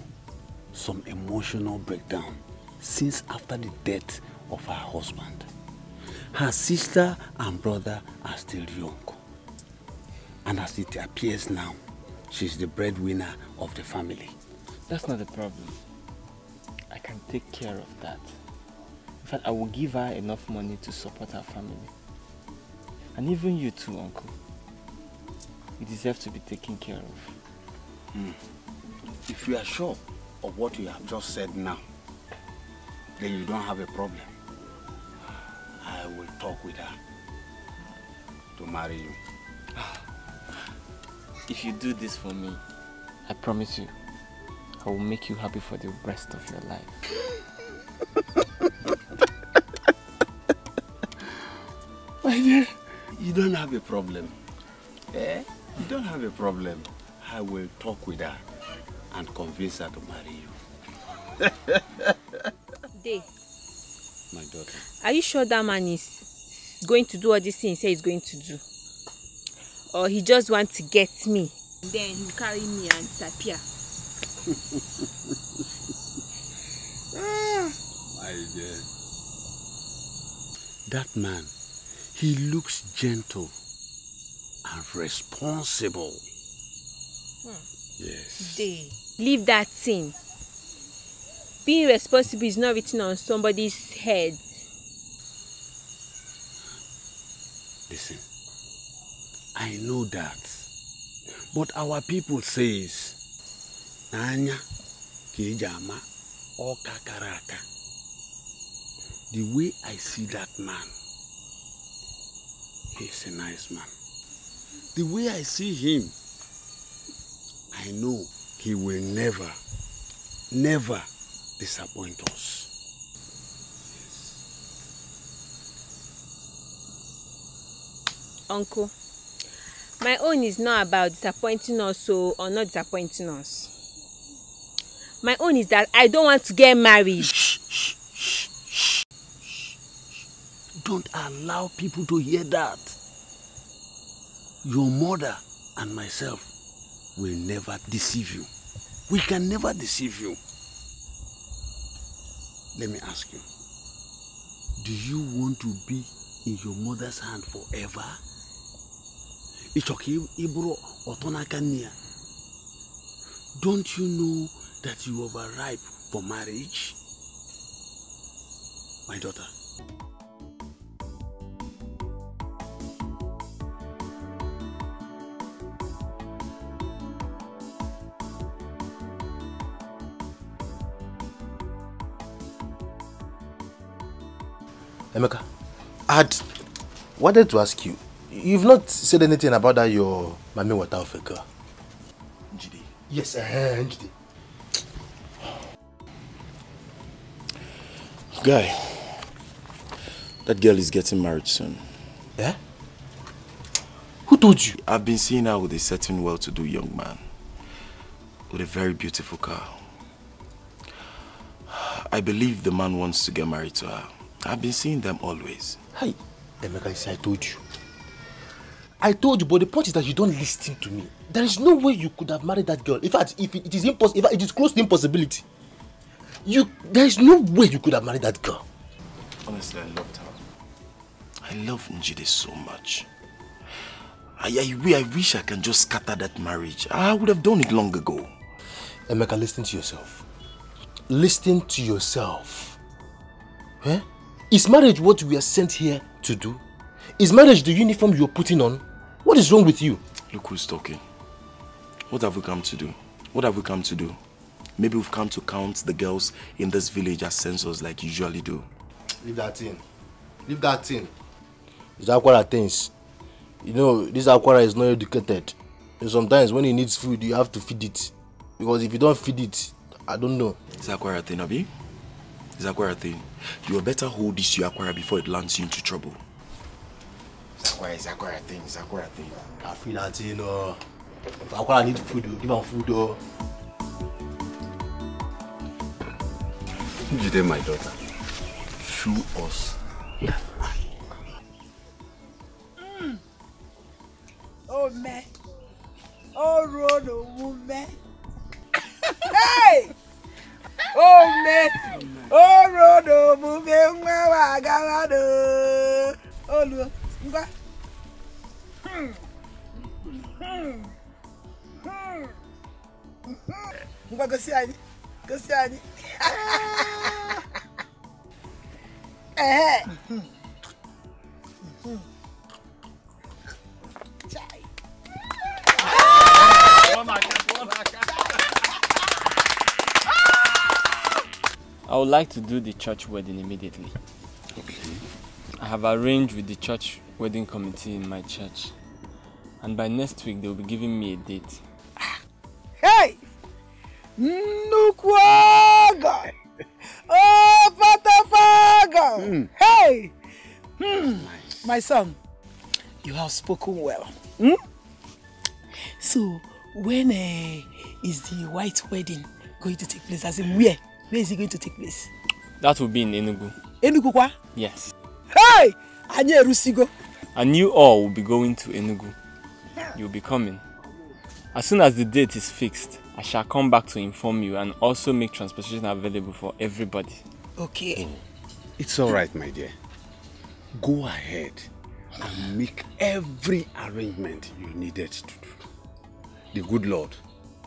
some emotional breakdown since after the death of her husband. Her sister and brother are still young. And as it appears now, she's the breadwinner of the family. That's not a problem. I can take care of that. In fact, I will give her enough money to support her family. And even you too, Uncle. You deserve to be taken care of. If you are sure of what you have just said now, then you don't have a problem. I will talk with her to marry you. If you do this for me, I promise you, I will make you happy for the rest of your life. My dear, you don't have a problem. Eh? You don't have a problem. I will talk with her and convince her to marry you. Day. My daughter. Are you sure that man is going to do all these things he said he's going to do? Or he just wants to get me? Then he'll carry me and disappear. My dear. That man, he looks gentle and responsible. Yes. Day. Leave that thing. Being responsible is not written on somebody's head. Listen, I know that. But our people says, Nanya Kijama or Kakaraka. The way I see that man, he's a nice man. The way I see him, I know he will never disappoint us. Uncle, my own is not about disappointing us or not disappointing us. My own is that I don't want to get married. Shh. Don't allow people to hear that. Your mother and myself will never deceive you. We can never deceive you. Let me ask you, do you want to be in your mother's hand forever? Don't you know that you are overripe for marriage? My daughter. Amaka, I had wanted to ask you, you've not said anything about that your Mami Water of a girl. Njide. Yes, Njide. Guy, that girl is getting married soon. Yeah? Who told you? I've been seeing her with a certain well-to-do young man with a very beautiful car. I believe the man wants to get married to her. I've been seeing them always. Hi, Emeka, I told you. I told you, but the point is that you don't listen to me. There is no way you could have married that girl. In fact, if it is impossible, it is close to impossibility. There is no way you could have married that girl. Honestly, I loved her. I love Njide so much. I wish I can just scatter that marriage. I would have done it long ago. Emeka, listen to yourself. Listen to yourself. Eh? Is marriage what we are sent here to do? Is marriage the uniform you're putting on? What is wrong with you? Look who's talking. What have we come to do? What have we come to do? Maybe we've come to count the girls in this village as censors like you usually do. Leave that in. Leave that in. It's Aquara things. You know, this Aquara is not educated. And sometimes when he needs food, you have to feed it. Because if you don't feed it, I don't know. It's Aquara thing, Abi? It's Aquara thing. You had better hold this to your Aquara before it lands you into trouble. It's Aquara thing, it's Aquara thing. I feel that, you know. If Aquara needs food, you give him food, though. You did, my daughter. Show us. Oh, man. Oh, road, oh, man. Hey! Oh, man. Oh, road, oh, man. Oh, look. Go see Ani. Go see Ani. I would like to do the church wedding immediately. Okay. I have arranged with the church wedding committee in my church. And by next week, they will be giving me a date. Hey! Nukwaga! Oh, Patafaga! Hey! My son, you have spoken well. So, when is the white wedding going to take place? As in where? Where is it going to take place? That will be in Enugu. Enugu kwa? Yes. Hey! Anye Rusigo. And you all will be going to Enugu. You'll be coming. As soon as the date is fixed, I shall come back to inform you and also make transportation available for everybody. Okay. It's all right, my dear. Go ahead and make every arrangement you needed to do. The good Lord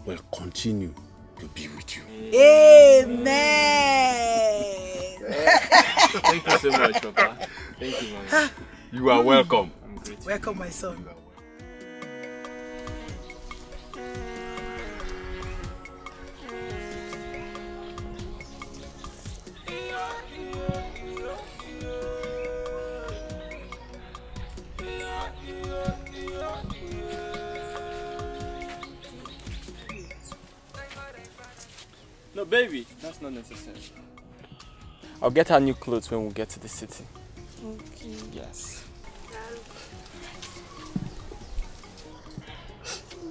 will continue to be with you. Amen. Thank you so much, Papa. Thank you, Mama. You are welcome. I'm grateful. Welcome, my son. No, baby, that's not necessary. I'll get her new clothes when we get to the city. Okay. Yes.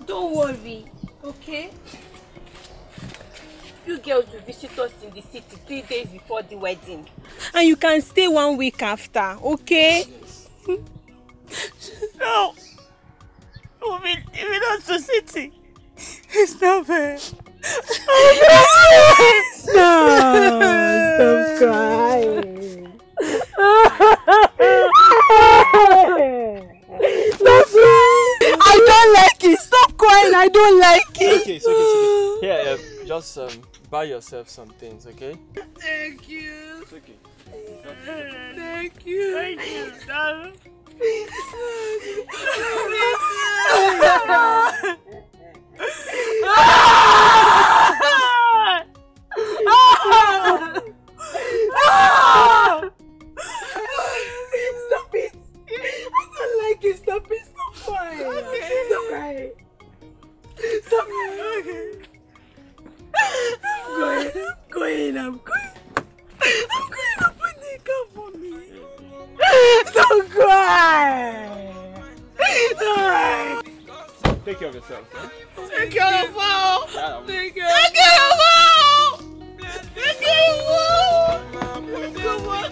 Don't worry, okay? You girls will visit us in the city 3 days before the wedding. And you can stay 1 week after, okay? No. We'll be leaving us to city. It's not fair. Stop crying. Stop crying. I don't like it. Stop crying. I don't like it. Okay, it's okay, it's okay. Here, just buy yourself some things, okay? Thank you. It's okay. Thank you. Thank you, darling. Stop it! I don't like it. Stop it. Stop crying. Okay. Stop crying. Stop crying. Okay. I'm going. Open the cup for me. Don't cry. Take care of yourself. Huh? Take care of all. Yeah, Take care of all. Take care of all. Come on. Take care of all.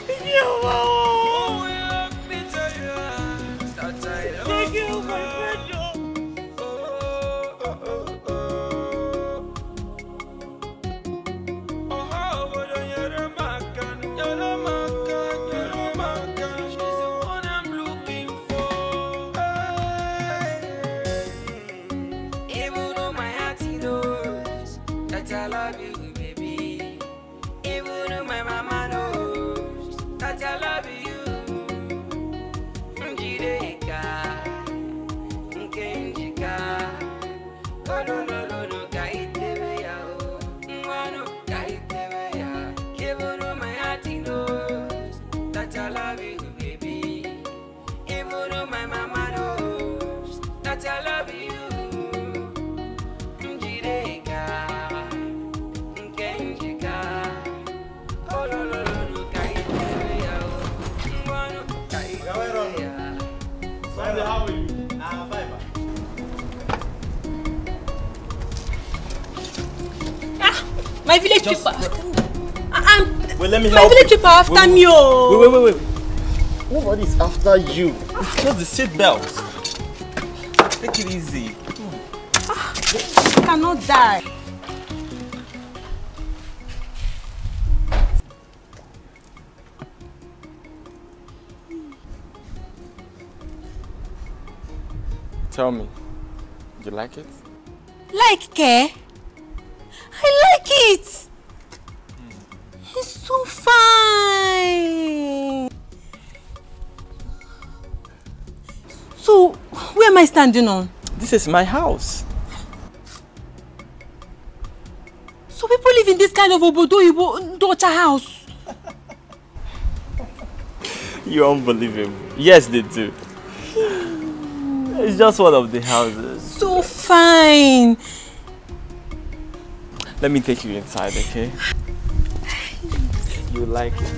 Take care of all. Take care of my friend. My village people after me. Wait, let me My help village you. people after me. Oh. Wait. Nobody's after you. It's just the seat belt. Take it easy. I cannot die. Tell me, you like it? Like Ke? I like it. It's so fine. So, where am I standing on? This is my house. So people live in this kind of Obodo Docha house? You're unbelievable. Yes, they do. It's just one of the houses. So fine. Let me take you inside, okay? You like it.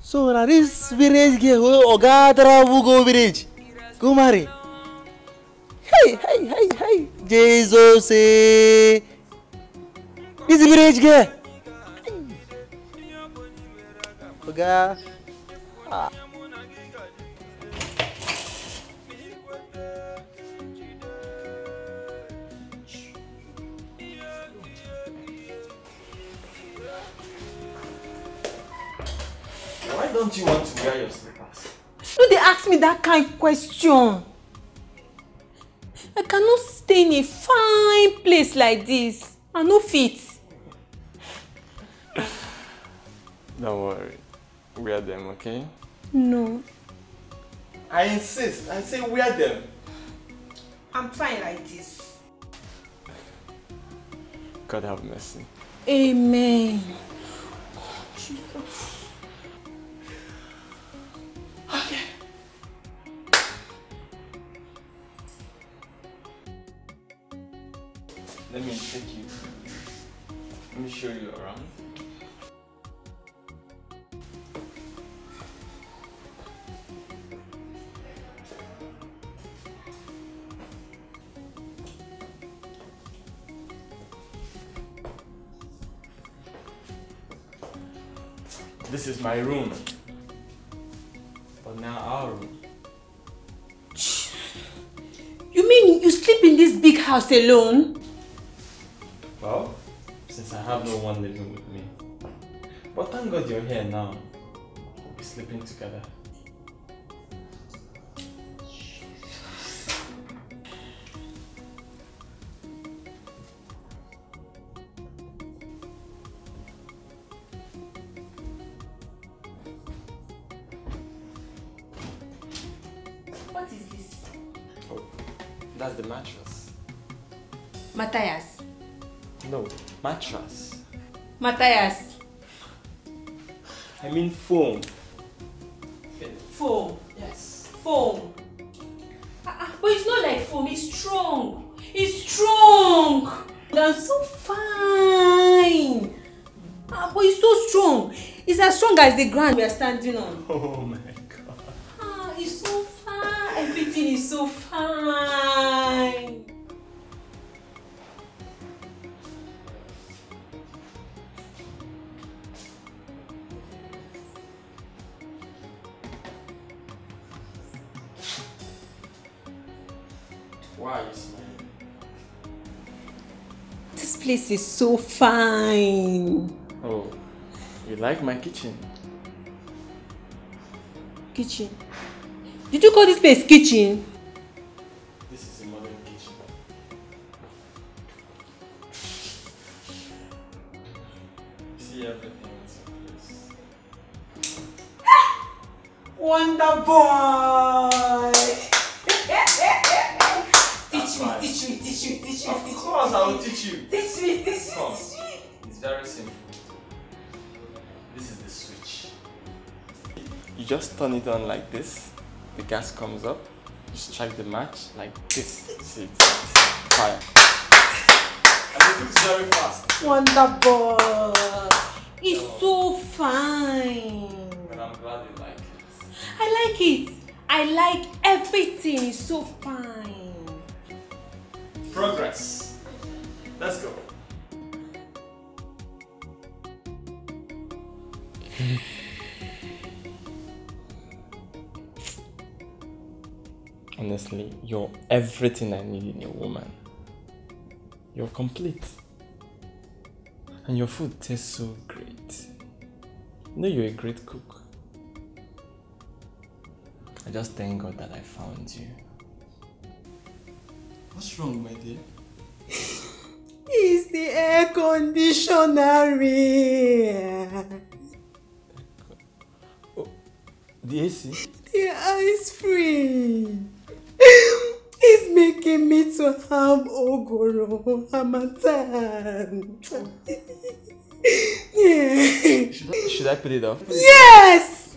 So now this village girl, Oga Travugo village, go marry. Hey, Jesus, this village girl. Oga. Why don't you want to wear your slippers? No, they ask me that kind of question. I cannot stay in a fine place like this. I no fit. Don't worry. Wear them, okay? No. I insist. I say wear them. I'm fine like this. God have mercy. Amen. Jesus. Okay. Let me take you. Let me show you around. This is my room. But now our room. You mean you sleep in this big house alone? Well, since I have no one living with me. But thank God you're here now. We'll be sleeping together. What is this? Oh, that's the mattress. Matthias. No, mattress. Matthias. I mean foam. Foam. Yes. Foam. But it's not like foam, it's strong. It's strong. That's so fine. But it's so strong. It's as strong as the ground we are standing on. Oh my God. It's so fine. Everything is so fine. Why are you smiling? This place is so fine. Oh, you like my kitchen? Kitchen? Did you call this place kitchen? This is a modern kitchen. See everything in this place. Wonder boy! Teach me. Of course, I will teach you. Teach me. Come. It's very simple. This is the switch. You just turn it on like this. The gas comes up. You strike the match like this. See, it's fire. Wonderful. It's so fine. But I'm glad you like it. I like it. I like everything. It's so fine. Progress. Let's go. Honestly, you're everything I need in a woman. You're complete. And your food tastes so great. You know you're a great cook. I just thank God that I found you. What's wrong, my dear? It's the air conditioner. Oh, the AC? The ice free. It's making me to have ogoro hamatan. Yeah. Should I put it off? Yes!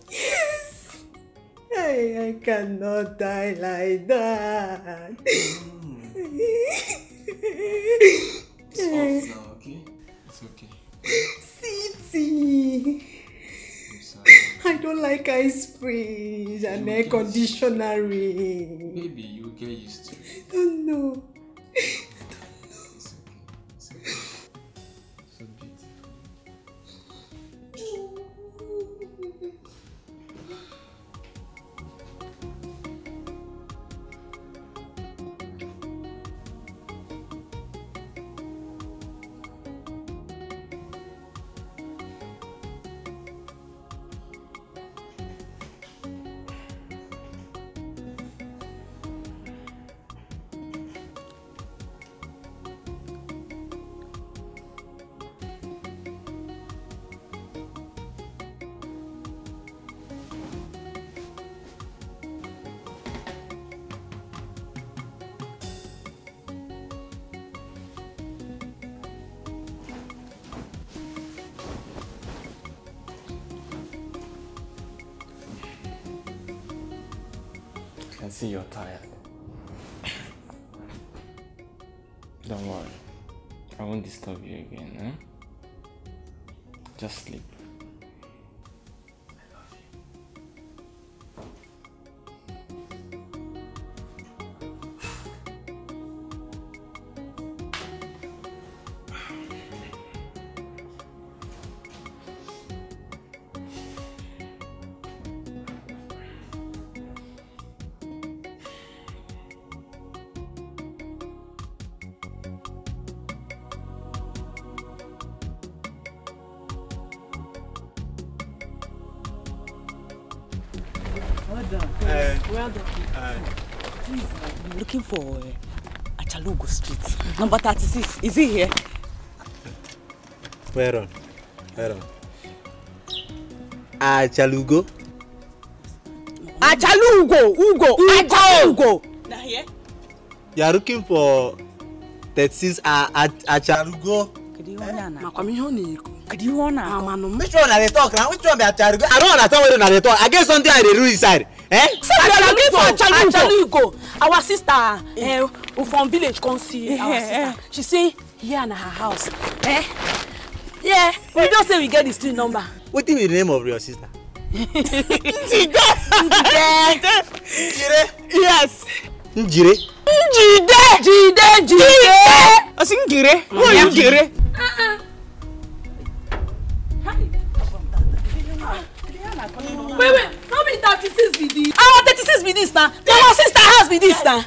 Yes! I cannot die like that. It's off now, okay? It's okay. City. I don't like ice freeze and air conditioner. Baby, you'll get used to it. I don't know. It's okay. It's okay. So beautiful. I can see you're tired. Don't worry. I won't disturb you again, eh? Just sleep. Well done. Please, I'm looking for Achalugo Street, number 36. Is he here? Where on? Achalugo? Ugo. Now here? You are looking for 36 Achalugo? Which one are they talk now? Which one be Achalugo? I don't understand what they talk. I get something I do inside. Eh? So we are looking for Achalugo. Our sister from village come see our sister. She say here in her house. Yeah, we don't say we get the street number. What is the name of your sister? Njide. Yes. Njire. Jide. I think Njire. Who are you Njire? Wait, no be 36 be this. Our 36 be this now. Our sister house be this now.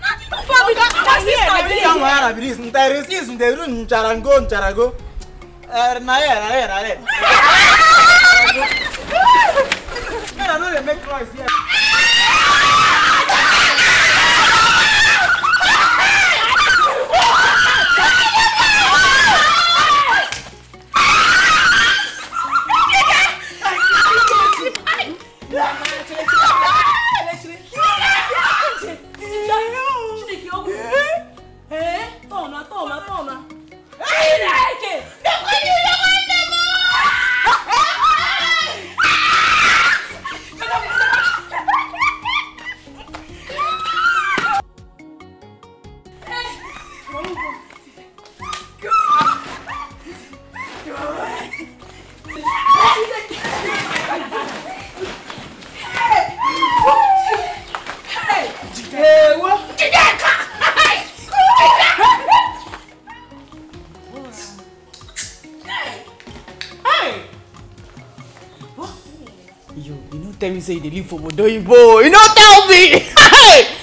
tell me say they live for Modoibo. You don't tell me. Hey.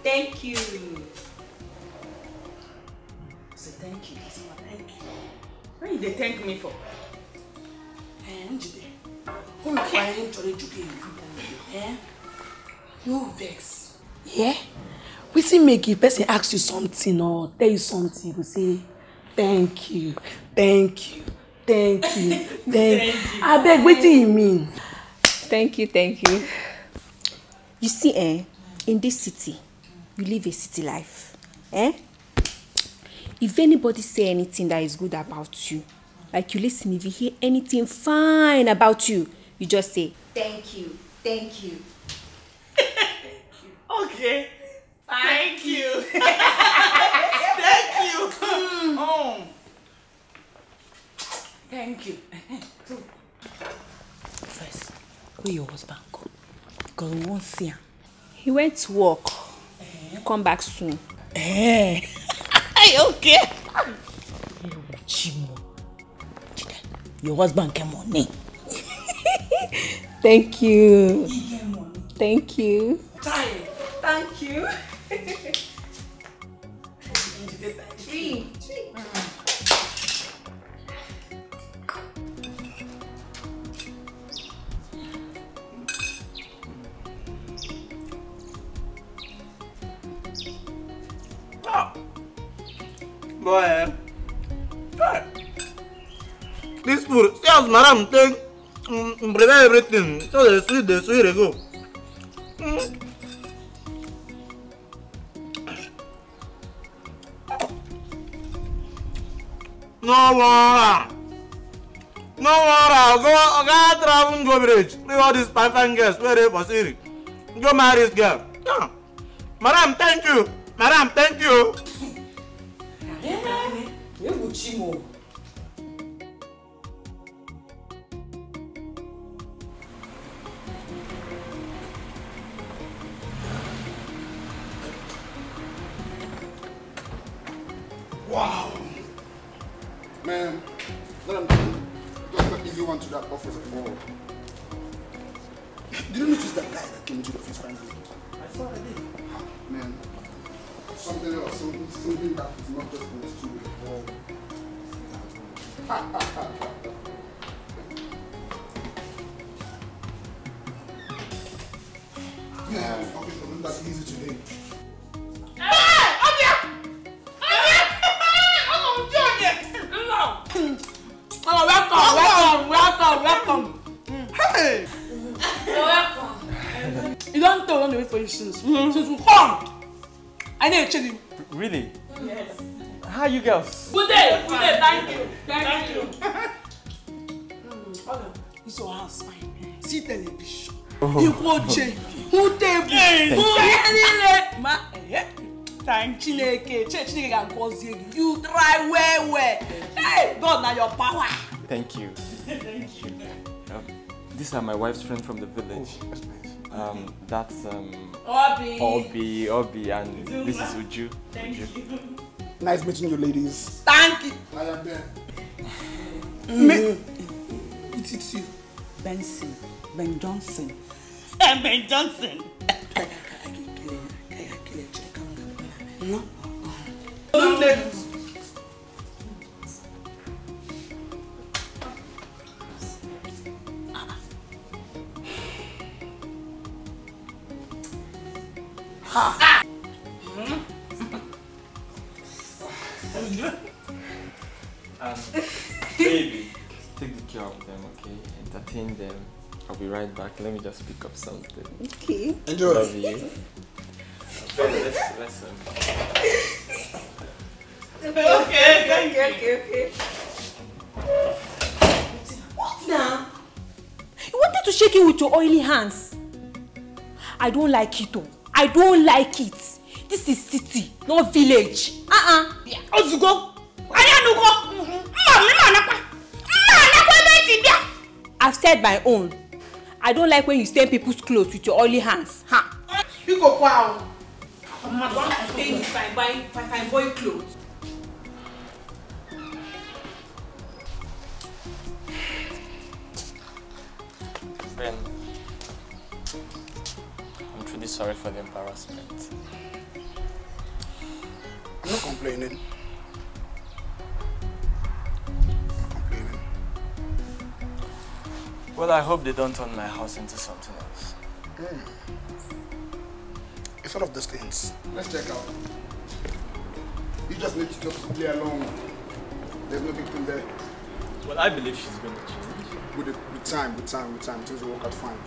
Thank you. Say thank you. Thank you. What did they thank me for? No vex. Yeah? We see make if person ask you something or tell you something, you say thank you, thank you, thank you, thank you. I beg, what do you mean? Thank you, thank you. You see, in this city, you live a city life. If anybody say anything that is good about you, like you listen, if you hear anything fine about you, you just say, thank you, thank you. Okay. Thank you. Thank you. Oh. Thank you. First, where your husband go? Because we won't see him. He went to work. Come back soon. Okay. Chimo. Your husband came on me. Thank you. He came on me. Thank you. Thank you. Tree. Boy, this food, see as madam take prepare everything. So the sweet they go. No water. Go travel go village. Leave all these fine girls where they for Siri. Go marry this girl. Yeah. Madam, thank you. Madam, thank you. Wow. Man, let him do just the easy one to that office tomorrow. Did you notice that guy that came into the office finally? I saw it. Man, something else, something that is not just in the studio. Man, office wasn't that easy today. Welcome. Hey! Welcome. You don't tell me wait for you since. Since you come. I need to check you. Really? Yes. How are you girls? Good day. Thank you. Okay. It's your house, fine. See television. You watch it. Who table? Thank you. You try well. Hey, God, now your power. Thank you. Thank you. These are my wife's friend from the village. That's Obi, and this is Uju. Thank you. Nice meeting you, ladies. Thank you. I am there. It's you. Benson. Ben Johnson. Ben Johnson. No. Baby, take care of them, okay? Entertain them. I'll be right back. Let me just pick up something. Okay. Enjoy. Love you. Let's Okay. What now? You wanted to shake it with your oily hands. I don't like it though. I don't like it. This is city, not village. Ozugo. I've said my own. I don't like when you stain people's clothes with your oily hands. You go wow. I want to stay if I buy clothes. Ben, really sorry for the embarrassment. I'm not complaining. Well, I hope they don't turn my house into something else. It's one of those things. Let's check out. You just need to just play along. There's no big thing there. Well, I believe she's going to change. With time, things will work out fine.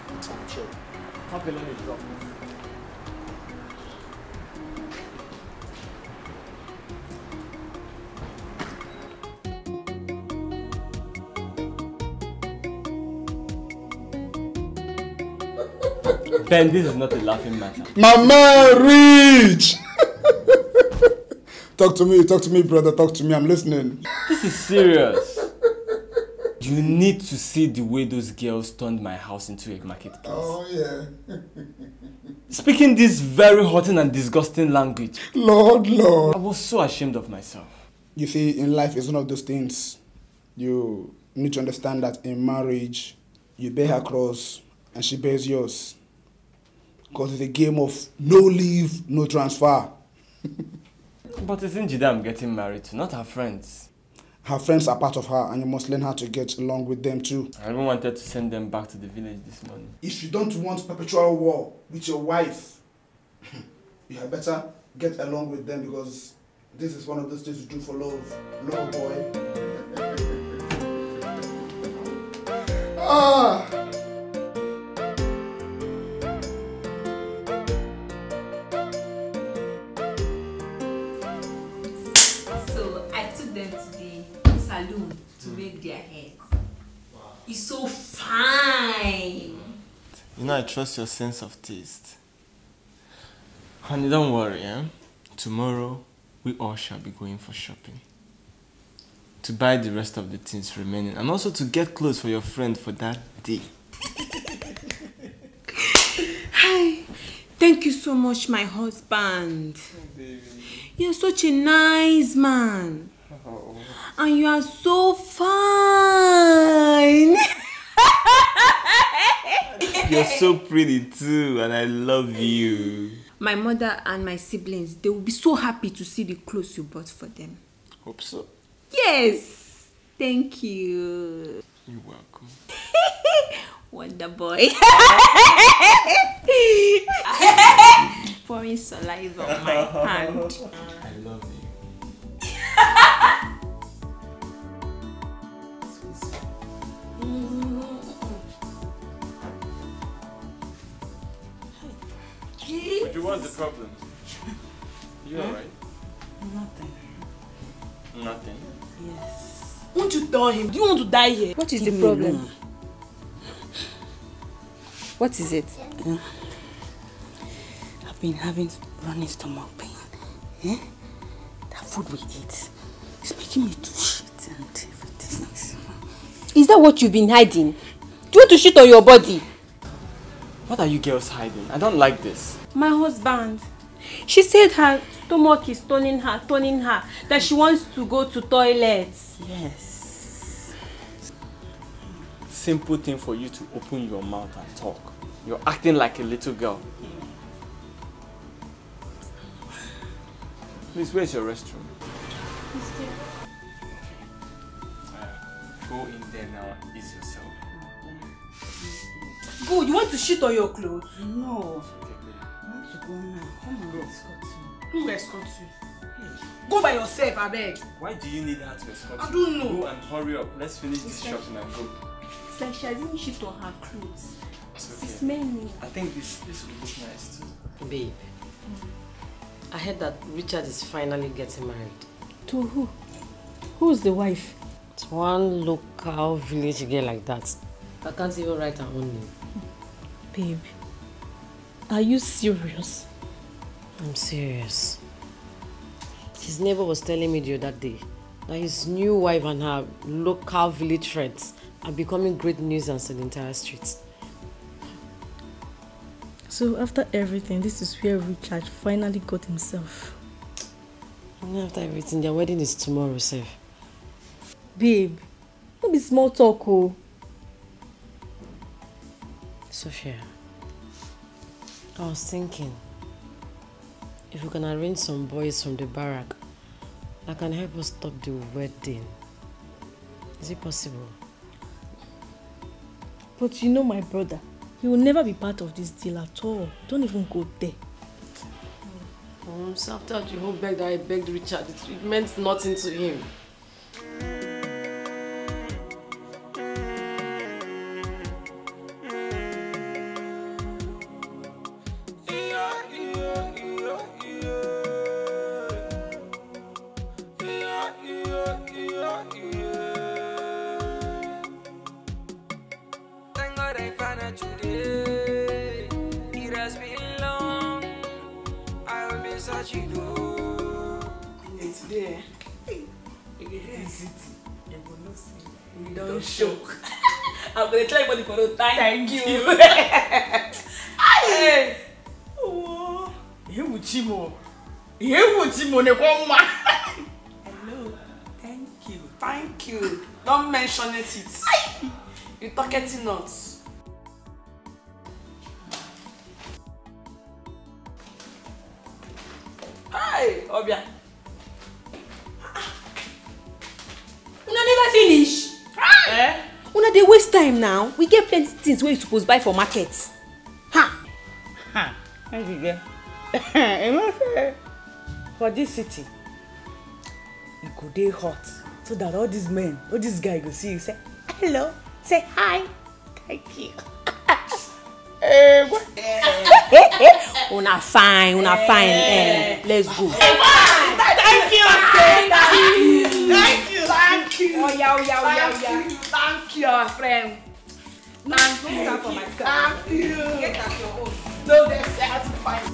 With time, sure. Okay, let me drop. Ben, this is not a laughing matter. My man, Rich! Talk to me, brother, talk to me, I'm listening. This is serious. You need to see the way those girls turned my house into a marketplace. Oh, yeah. Speaking this very hurting and disgusting language. Lord. I was so ashamed of myself. You see, in life, it's one of those things. You need to understand that in marriage, you bear her cross and she bears yours. Because it's a game of no leave, no transfer. But isn't Jida I'm getting married to, not her friends? Her friends are part of her and you must learn how to get along with them too. I even wanted to send them back to the village this morning. If you don't want perpetual war with your wife, you had better get along with them because this is one of those things you do for love. Love, boy. So I took them to the salon to make their hair. Wow. It's so fine. You know, I trust your sense of taste. Honey, don't worry, eh? Tomorrow, we all shall be going for shopping. To buy the rest of the things remaining and also to get clothes for your friend for that day. Hi. Thank you so much, my husband. Oh, baby. You're such a nice man. Oh. And you are so fine. You're so pretty too, and I love you. My mother and my siblings, they will be so happy to see the clothes you bought for them. Hope so. Yes. Thank you. You're welcome. Wonder boy. Pouring saliva on my hand. I love you. But what's the problem? You alright? Nothing. Nothing? Yes. Won't you tell him? Do you want to die here? What is the problem? What is it? I've been having running stomach pain. Eh? That food we eat is making me to shit and everything. Is that what you've been hiding? Do you want to shit on your body? What are you girls hiding? I don't like this. My husband. She said her stomach is turning her, that she wants to go to toilets. Yes. Simple thing for you to open your mouth and talk. You're acting like a little girl. Please, where's your restroom? It's there. Go in there now and ease yourself. Go, you want to shit on your clothes? No. I want to go now. Come on, escort me. Who will escort you? Go by yourself, I beg. Why do you need her to escort you? I don't know. Go and hurry up. Let's finish this shopping and go. It's like she hasn't shit on her clothes. It's It's okay. smelling. I think this will look nice too. Babe, I heard that Richard is finally getting married. To who? Who's the wife? It's one local village girl like that. I can't even write her own name. Babe, are you serious? I'm serious. His neighbor was telling me the other day that his new wife and her local village friends are becoming great nuisance in the entire street. So after everything, this is where Richard finally got himself. And after everything, their wedding is tomorrow, sir. Babe, don't be small talk, oh. Sophia, I was thinking, if we can arrange some boys from the barrack that can help us stop the wedding. Is it possible? But you know my brother, he will never be part of this deal at all. Don't even go there. So after the whole beg that I begged Richard, it meant nothing to him. I'm going to tell everybody for no thank you. Hey! Oh, hello, thank you. Don't mention it. You talking nuts. Hey, Obia. Una never finish. Eh? Una dey waste time now. We get plenty things where you supposed buy for market. Ha! How you get? For this city, it go dey hot so that all these men, all these guys go see you say hello, say hi, thank you. Una fine, una fine. Let's go. Thank you. Oh yeah. Thank you, our friend. Thank you. Thank you. Get at your own. No, that's fine.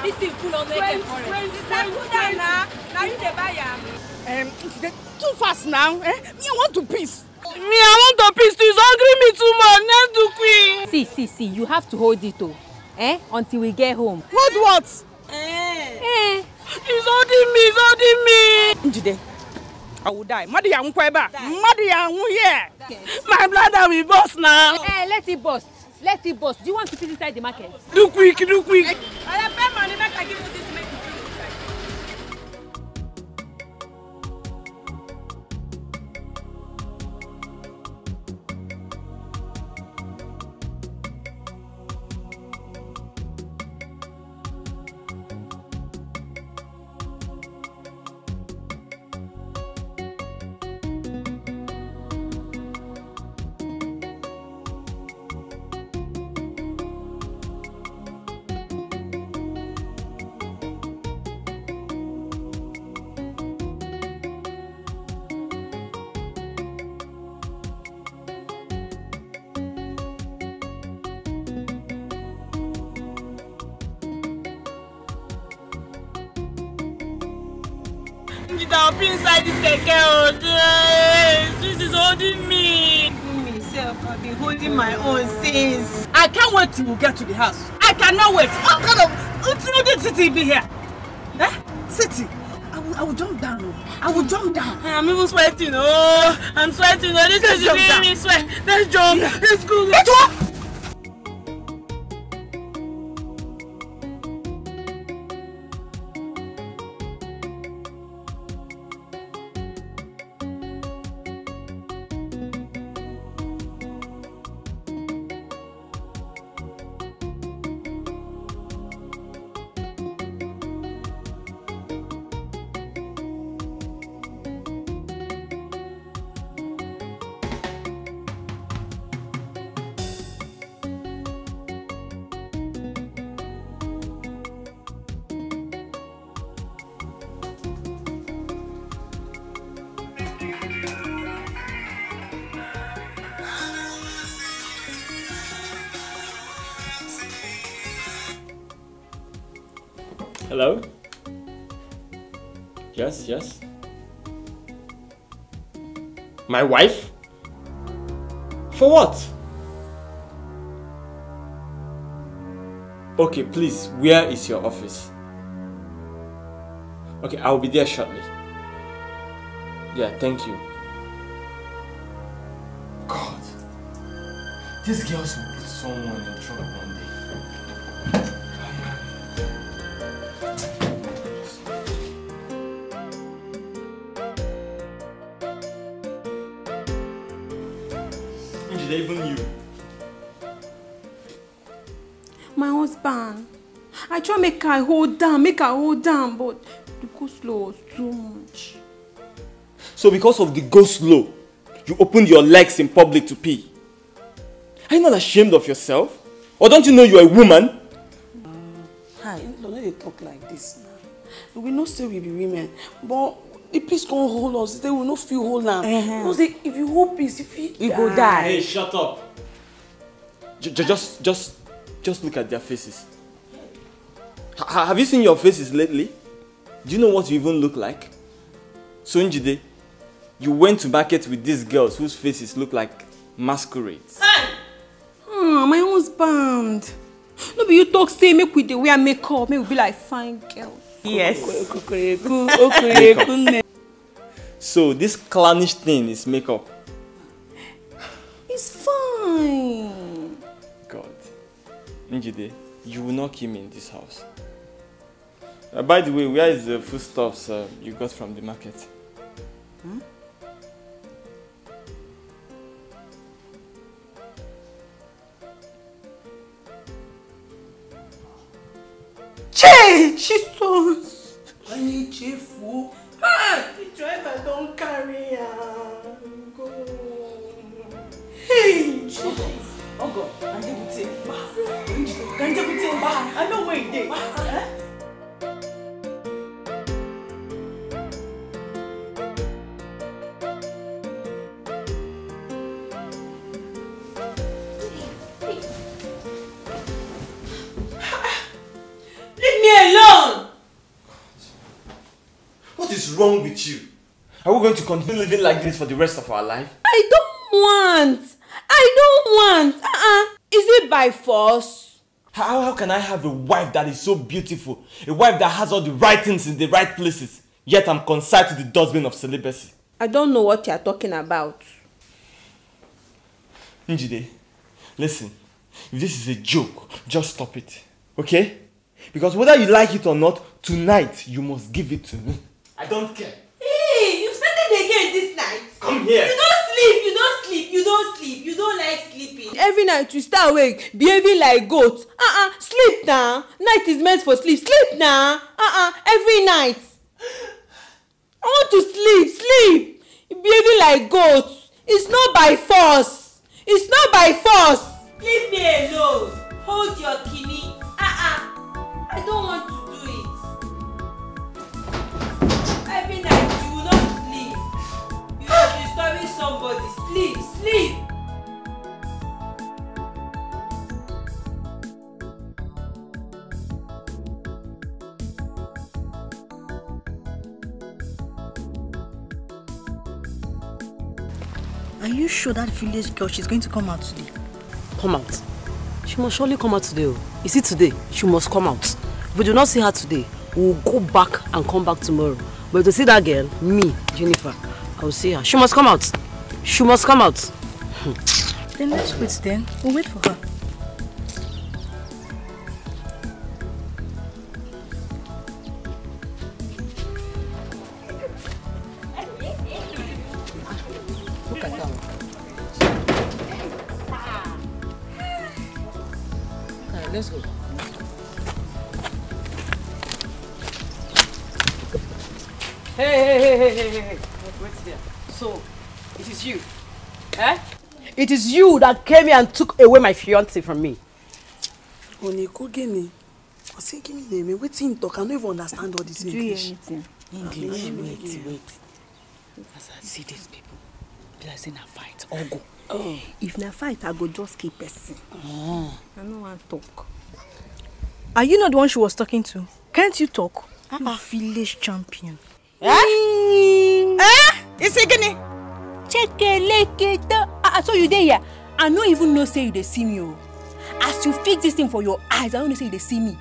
This thing full of naked too fast now. Me, I want to peace. Me, I want to peace. He's hungry me too much. Let's do quick. See. You have to hold it though. Until we get home. Hold what? He's holding me. Njide, I will die. Madi I'm here. My bladder will burst now. Let it burst. Let it burst. Do you want to fit inside the market? Do quick. I have paid money back. I give you this. Make you fit inside. I'll be inside this Dikeh. This is holding me. Myself, I've been holding my own since. I can't wait till we get to the house. I cannot wait. What kind of city be here? City? I will jump down. I will jump down. I'm even sweating. Oh, I'm sweating. Oh, this is making me sweat. Let's jump. Yeah. Let's go. Let's go. Hello? Yes, yes. My wife? For what? Okay, please, where is your office? Okay, I'll be there shortly. Yeah, thank you. God, these girls will put someone in trouble one day. Even you. My husband. I try make her hold down, but the go slow was too much. So because of the go slow, you opened your legs in public to pee? Are you not ashamed of yourself? Or don't you know you're a woman? Hi, don't they talk like this now? We know say we be women, but the peace can't hold us. They will not feel hold now. Because if you hold peace, you go die. Hey, shut up. Just look at their faces. Have you seen your faces lately? Do you know what you even look like? So Njide, you went to market with these girls whose faces look like masquerades. My husband. No be you talk say make we dey wear makeup, make we be like fine girls. Yes. So this clownish thing is makeup. It's fine. God. Njide, you will not kill me in this house. By the way, where is the foodstuffs you got from the market? Hmm? Che! Jesus! I need cheerful. Ah! The driver don't carry her. Go. Hey! Jesus! Oh God! I know where it is. Leave me alone! What is wrong with you? Are we going to continue living like this for the rest of our life? I don't want. Is it by force? How can I have a wife that is so beautiful? A wife that has all the right things in the right places, yet I'm consigned to the dustbin of celibacy? I don't know what you're talking about. Njide, listen. If this is a joke, just stop it. Okay? Because whether you like it or not, tonight you must give it to me. I don't care. Hey, you've started again this night. Come here. You don't like sleeping. Every night you stay awake, behaving like goat. Sleep now. Night is meant for sleep. Sleep now. Every night. I want to sleep. Behaving like goat. It's not by force. Leave me alone. Hold your kidney. I don't want to do it. Every night you will not sleep. You are disturbing somebody. Sleep. Are you sure that village girl, she's going to come out today? Come out. She must surely come out today. You see, today, she must come out. If we do not see her today, we will go back and come back tomorrow. But to see that girl, me, Jennifer, I will see her. She must come out. Then let's wait then. We'll wait for her. Look at that one. Okay, let's go. Hey. Wait there. So, it is you. Eh? It is you that came here and took away my fiancé from me. Oniko Gini. I say give me name. Waiting talk. I don't even understand all this English. Wait. As I see these people, they are saying a fight. Or go. If na fight, I go just keep person. I don't want to talk. Are you not the one she was talking to? Can't you talk? I'm a village champion. Is it gonna? Check it. So you there here? I don't even know say you dey see me. Oh. As you fix this thing for your eyes, I don't know say you dey see me.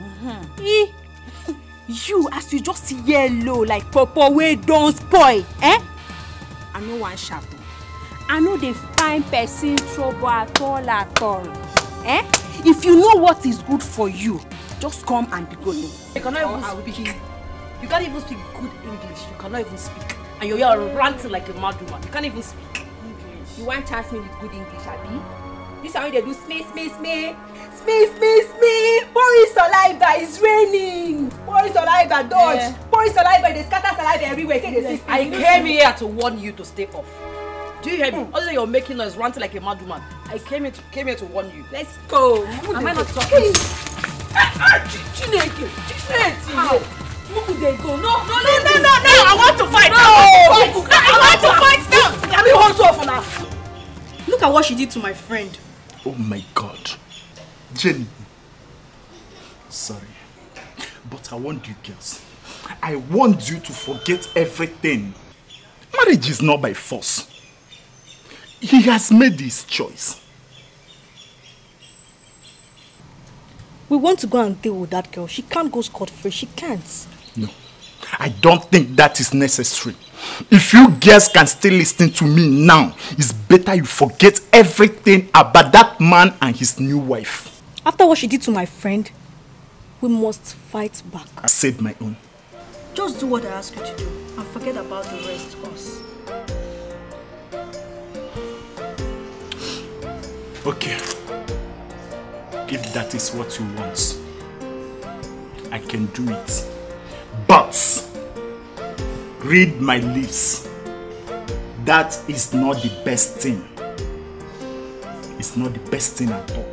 You, as you just yellow like purple way don't spoil. I know one sharp. I know they find person trouble at all. If you know what is good for you, just come and be good. You cannot even speak. You can't even speak good English. You cannot even speak. And you're ranting like a mad woman. You can't even speak English. You want to chance me with good English, Abi? This is how they do smee. Pouring saliva is raining. Pouring saliva, dodge. Yeah. Pouring saliva, they scatter saliva everywhere. I came here to warn you to stay off. Do you hear me? Also, you're making noise, ranting like a mad woman. I came here to warn you. Let's go. Am I not talking? Chineke. Where they go? No. I want to fight. I want to fight now. Can we hold so for now? Look at what she did to my friend. Oh my God. Jenny. Sorry. But I want you girls. I want you to forget everything. Marriage is not by force. He has made his choice. We want to go and deal with that girl. She can't go scot-free. She can't. No. I don't think that is necessary. If you girls can still listen to me now, it's better you forget everything about that man and his new wife. After what she did to my friend, we must fight back. I said my own. Just do what I ask you to do and forget about the rest of us. Okay. If that is what you want, I can do it. But read my lips. That is not the best thing. It's not the best thing at all.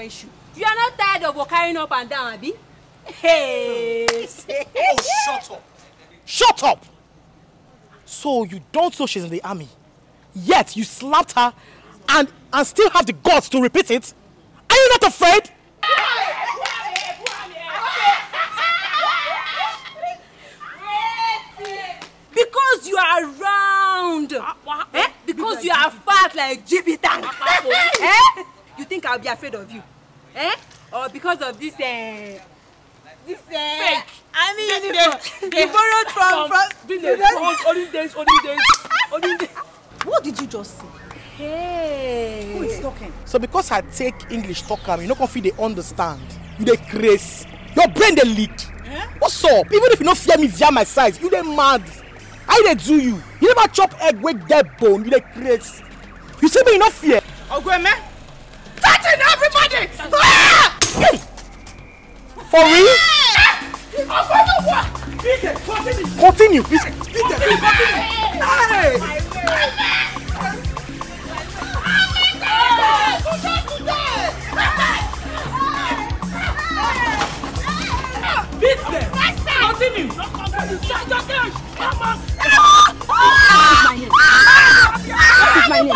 Shoe. You are not tired of carrying up and down, Abi? Hey! Oh, shut up! Shut up! So you don't know she's in the army, yet you slapped her and still have the guts to repeat it? Are you not afraid? Because you are round. Because you are fat like Jupiter. You think I'll be afraid of you? Or because of this fake? I mean, you borrowed from olden days. What did you just say? Hey. Who is talking? So because I take English talk, you no confident they understand. You dey craze. Your brain dey leak. What's up? Even if you don't fear me via my size, you dey mad. How they do you? You never chop egg with dead bone. You dey craze. You say me you no fear. Ogweme. Touching everybody! For real? Continue. Beat them! Continue! Come on! What is my name?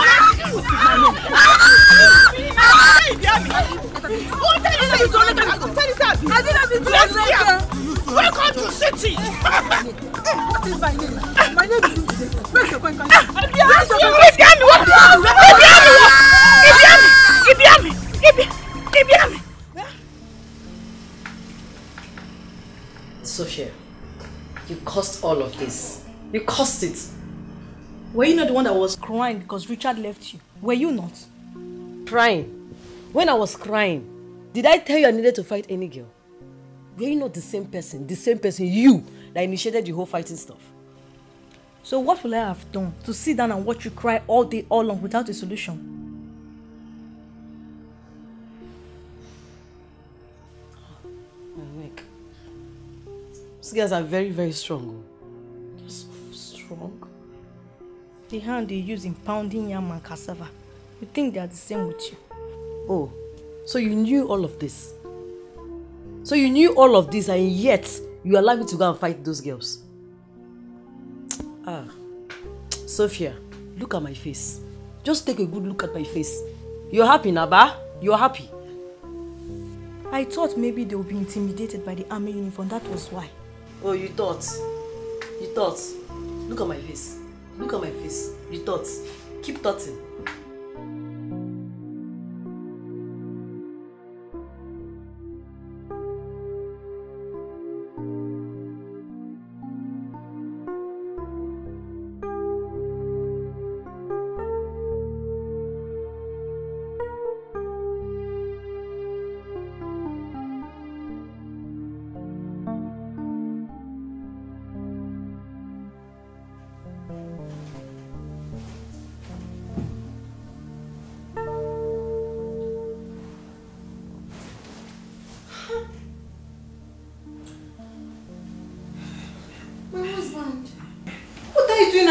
Welcome to city! What is my name? My name is Dikeh. Where's your point? Sophia, you caused all of this. You caused it. Were you not the one that was crying because Richard left you? Were you not? Crying? When I was crying, did I tell you I needed to fight any girl? Were you not the same person you, that initiated the whole fighting stuff? So what will I have done to sit down and watch you cry all day, all long without a solution? These girls are very, very strong. So strong. The hand they use in pounding yam and cassava. You think they are the same with you? Oh, so you knew all of this? So you knew all of this and yet you allowed me to go and fight those girls? Ah, Sophia, look at my face. Just take a good look at my face. You're happy, Naba? You're happy. I thought maybe they would be intimidated by the army uniform. That was why. Oh, you thought? You thought? Look at my face. Look at my face. You thought? Keep thoughting.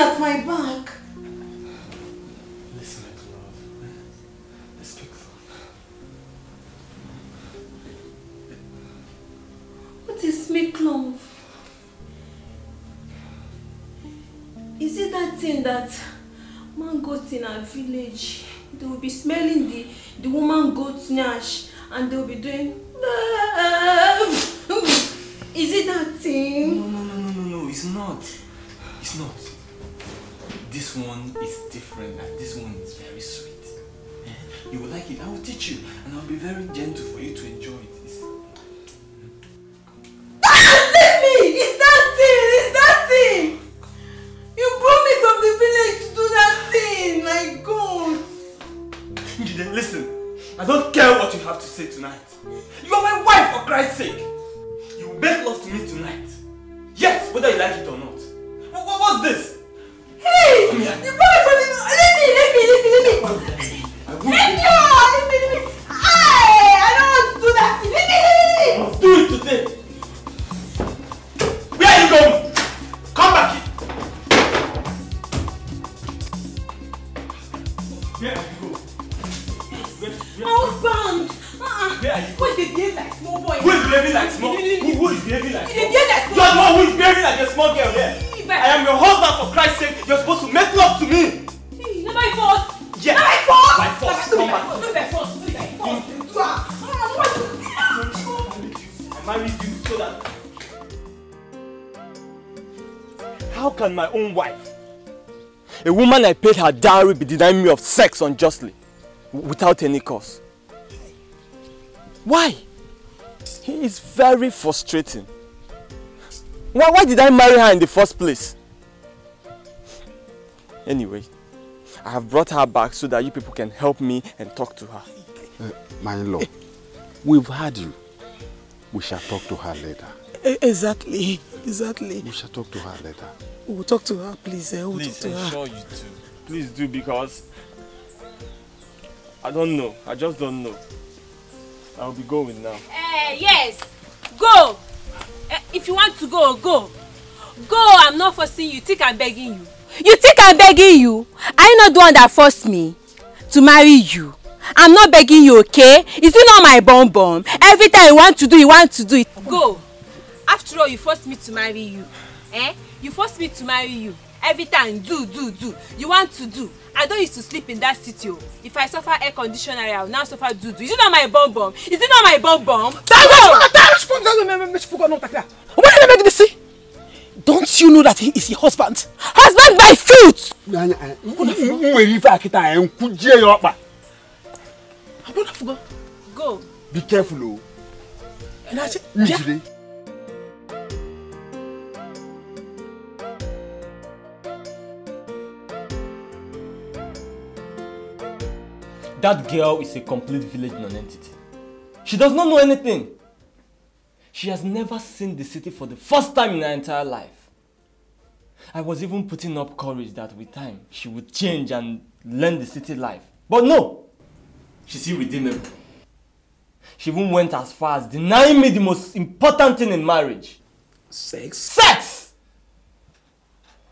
At my back. Listen, love. Let's speak love. What is make love? Is it that thing that man got in our village? They will be smelling the woman goat's nash and they will be doing. Is it that thing? No, it's not. It's not. This one is different and this one is very sweet. You will like it. I will teach you and I'll be very gentle for you to enjoy it. Let me! It's that thing! You brought me from the village to do that thing! My God! Njide, listen. I don't care what you have to say tonight. You are my wife, for Christ's sake. You will make love to me tonight. Yes, whether you like it or not. What's this? Hey! You brought me from the... Let me! I don't want to do that thing! Let me! Let's do it today! Where are you going? Come back here! Where are you going? Husband! Where are you going? Who is behaving like small boy? Who is behaving like small? Who is behaving like small? You are the one who is behaving like a small girl here. I am your husband, for Christ's sake. You're supposed to make love to me. Hey, not my fault. Yeah. Not my fault. My fault. Come back. Not my fault. I married you so that... How can my own wife, a woman I paid her dowry, be denying me of sex unjustly, without any cause? Why? It is very frustrating. Why did I marry her in the first place? Anyway, I have brought her back so that you people can help me and talk to her. My lord, we've heard you. We shall talk to her later. Exactly. We shall talk to her later. We'll talk to her, please. Please, I'm sure you do. Please do, because I don't know. I just don't know. I'll be going now. Yes. Go. If you want to go, go. Go. I'm not forcing you. Think I'm begging you. You think I'm begging you? I'm not the one that forced me to marry you. I'm not begging you, okay? Is it not my bum? Every time you want to do it. Go. After all, you forced me to marry you. You forced me to marry you. Every time, do. You want to do. I don't used to sleep in that city. If I suffer air conditioner, I will now suffer do. Is it not my bum? Is it not my bum? Don't you know that he is your husband? Husband by fruit! Go. Be careful, That girl is a complete village non-entity. She does not know anything. She has never seen the city for the first time in her entire life. I was even putting up courage that with time she would change and learn the city life. But no! She's irredeemable. She even went as far as denying me the most important thing in marriage. Sex? Sex!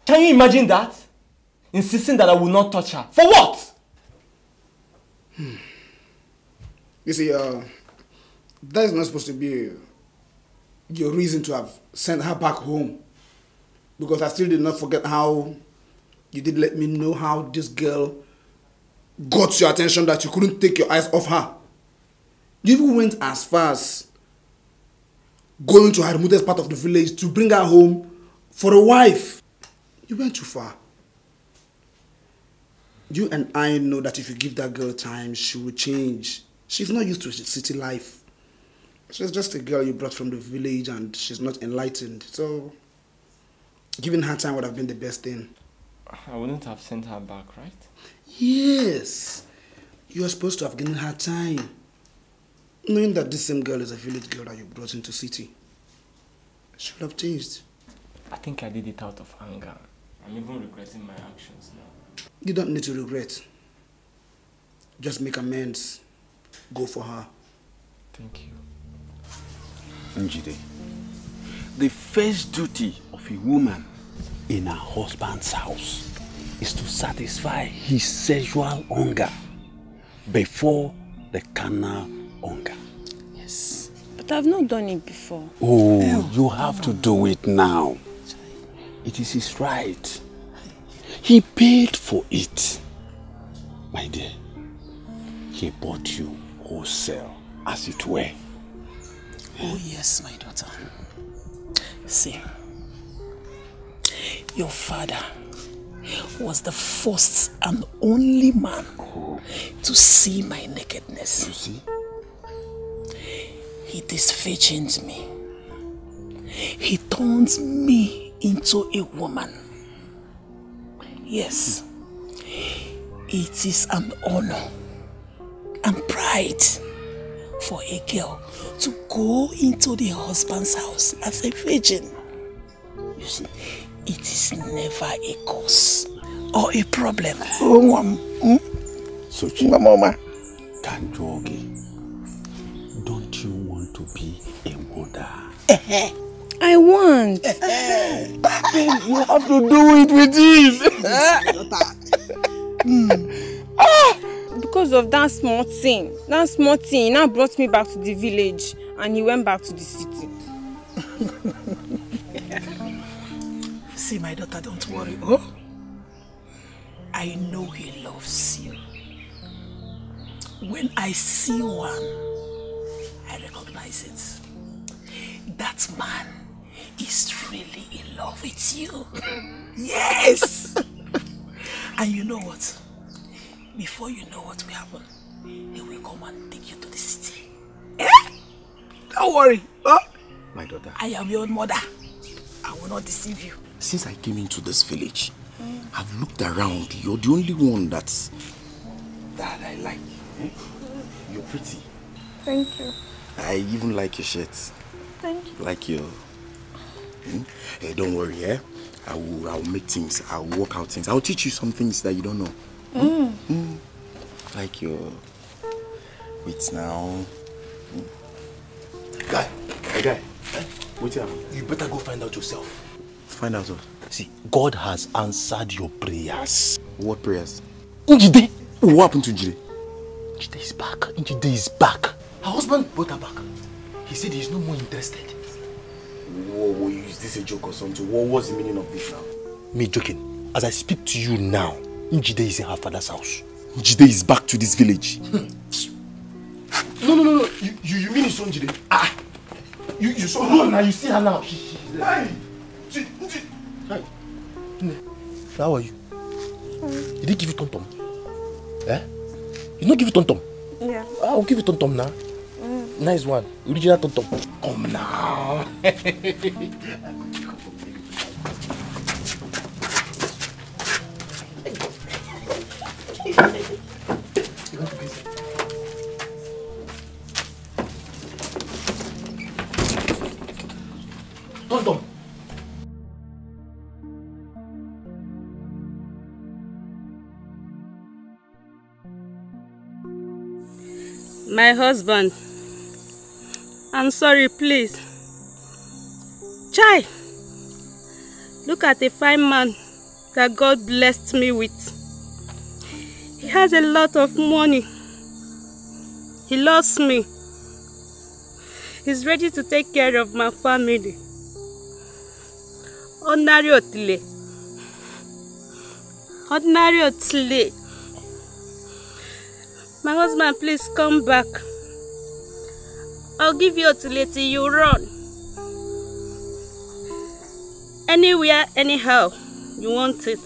Can you imagine that? Insisting that I will not touch her. For what? You see, that is not supposed to be your reason to have sent her back home. Because I still did not forget how you did let me know how this girl got your attention that you couldn't take your eyes off her. You even went as far as going to her remotest part of the village to bring her home for a wife. You went too far. You and I know that if you give that girl time, she will change. She's not used to city life. She's just a girl you brought from the village and she's not enlightened. So, giving her time would have been the best thing. I wouldn't have sent her back, right? Yes. You are supposed to have given her time. Knowing that this same girl is a village girl that you brought into city. She would have changed. I think I did it out of anger. I'm even regretting my actions now. You don't need to regret. Just make amends. Go for her. Thank you. Njide, the first duty of a woman in her husband's house is to satisfy his sexual hunger before the carnal hunger. Yes. But I've not done it before. Oh, you have to do it now. It is his right. He paid for it. My dear, he bought you wholesale, as it were. Oh yes, my daughter. See, your father was the first and only man to see my nakedness. You see? He disfigures me. He turns me into a woman. Yes, it is an honor and pride for a girl to go into the husband's house as a virgin. You see, it is never a cause or a problem. So, Mama, Kanjogi, don't you want to be a mother? I want. Then you have to do it with him. Because of that small thing now brought me back to the village and he went back to the city. See, my daughter, don't worry. Oh, I know he loves you. When I see one, I recognize it. That man is really in love with you. Yes! And you know what? Before you know what will happen, he will come and take you to the city. Eh? Don't worry. Oh? My daughter, I am your mother. I will not deceive you. since I came into this village, I've looked around. You're the only one that I like. You're pretty. Thank you. I even like your shirt. Thank you. Like your... Hey, don't worry, eh? I'll make things, I'll work out things. I'll teach you some things that you don't know. Like your... Wait now. Guy, what's happening? You better go find out yourself. Find out what? See, God has answered your prayers. What prayers? Njide! What happened to Njide? Njide is back. Njide is back. Her husband brought her back. He said he's no more interested. Whoa, is this a joke or something? What's the meaning of this now? Me joking. As I speak to you now, Njide is in her father's house. Njide is back to this village. No. You mean it's on Njide? Ah! You saw her now, you see her now. She's there. Hi. How are you? Did he give you tom-tom? Eh? You not give you tom-tom? Yeah. I'll give you tom-tom now. Nice one. Original tom-tom. Come now. You want to be Tonto. My husband, I'm sorry, please. Chai, look at the fine man that God blessed me with. He has a lot of money. He loves me. He's ready to take care of my family. Ordinary Otile. Ordinary Otile. My husband, please come back. I'll give you Otile till you run. Anywhere, anyhow, you want it.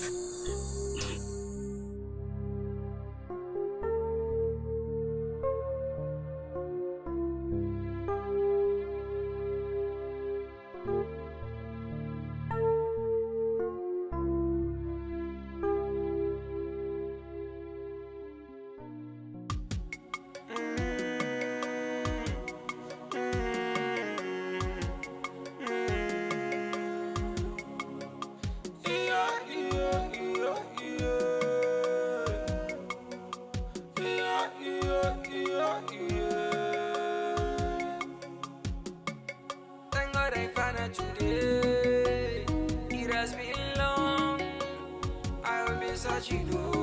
Today, it has been long. I will be searching.